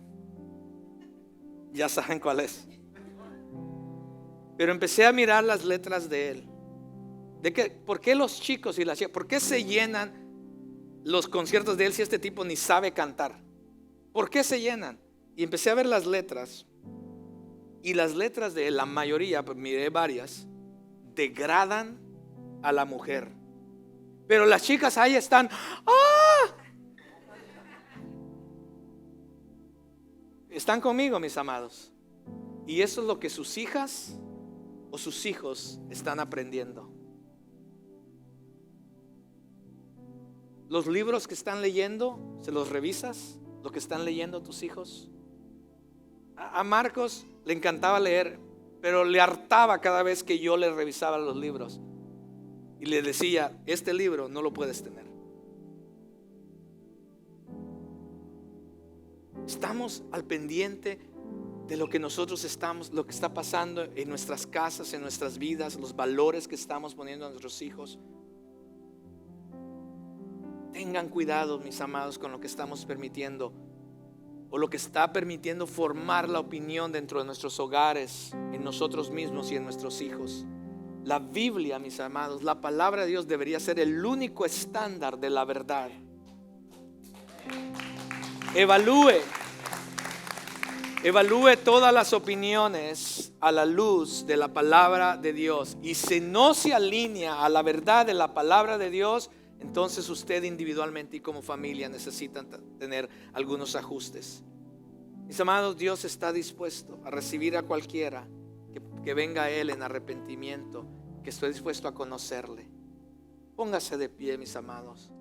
A: ya saben cuál es. Pero empecé a mirar las letras de él. ¿Por qué los chicos y las chicas, por qué se llenan los conciertos de él si este tipo ni sabe cantar? ¿Por qué se llenan? Y empecé a ver las letras. Y las letras de él, la mayoría, pues miré varias, degradan a la mujer. Pero las chicas ahí están, están conmigo, mis amados. Y eso es lo que sus hijas o sus hijos están aprendiendo. Los libros que están leyendo, ¿se los revisas? Lo que están leyendo tus hijos. A Marcos le encantaba leer, pero le hartaba cada vez que yo le revisaba los libros y le decía, este libro no lo puedes tener. Estamos al pendiente de lo que nosotros estamos, lo que está pasando en nuestras casas, en nuestras vidas, los valores que estamos poniendo a nuestros hijos. Tengan cuidado, mis amados, con lo que estamos permitiendo o lo que está permitiendo formar la opinión dentro de nuestros hogares, en nosotros mismos y en nuestros hijos. La Biblia, mis amados, la palabra de Dios debería ser el único estándar de la verdad. Evalúe todas las opiniones a la luz de la palabra de Dios y si no se alinea a la verdad de la palabra de Dios, entonces usted individualmente y como familia necesitan tener algunos ajustes. Mis amados, Dios está dispuesto a recibir a cualquiera que venga a Él en arrepentimiento, que esté dispuesto a conocerle. Póngase de pie, mis amados.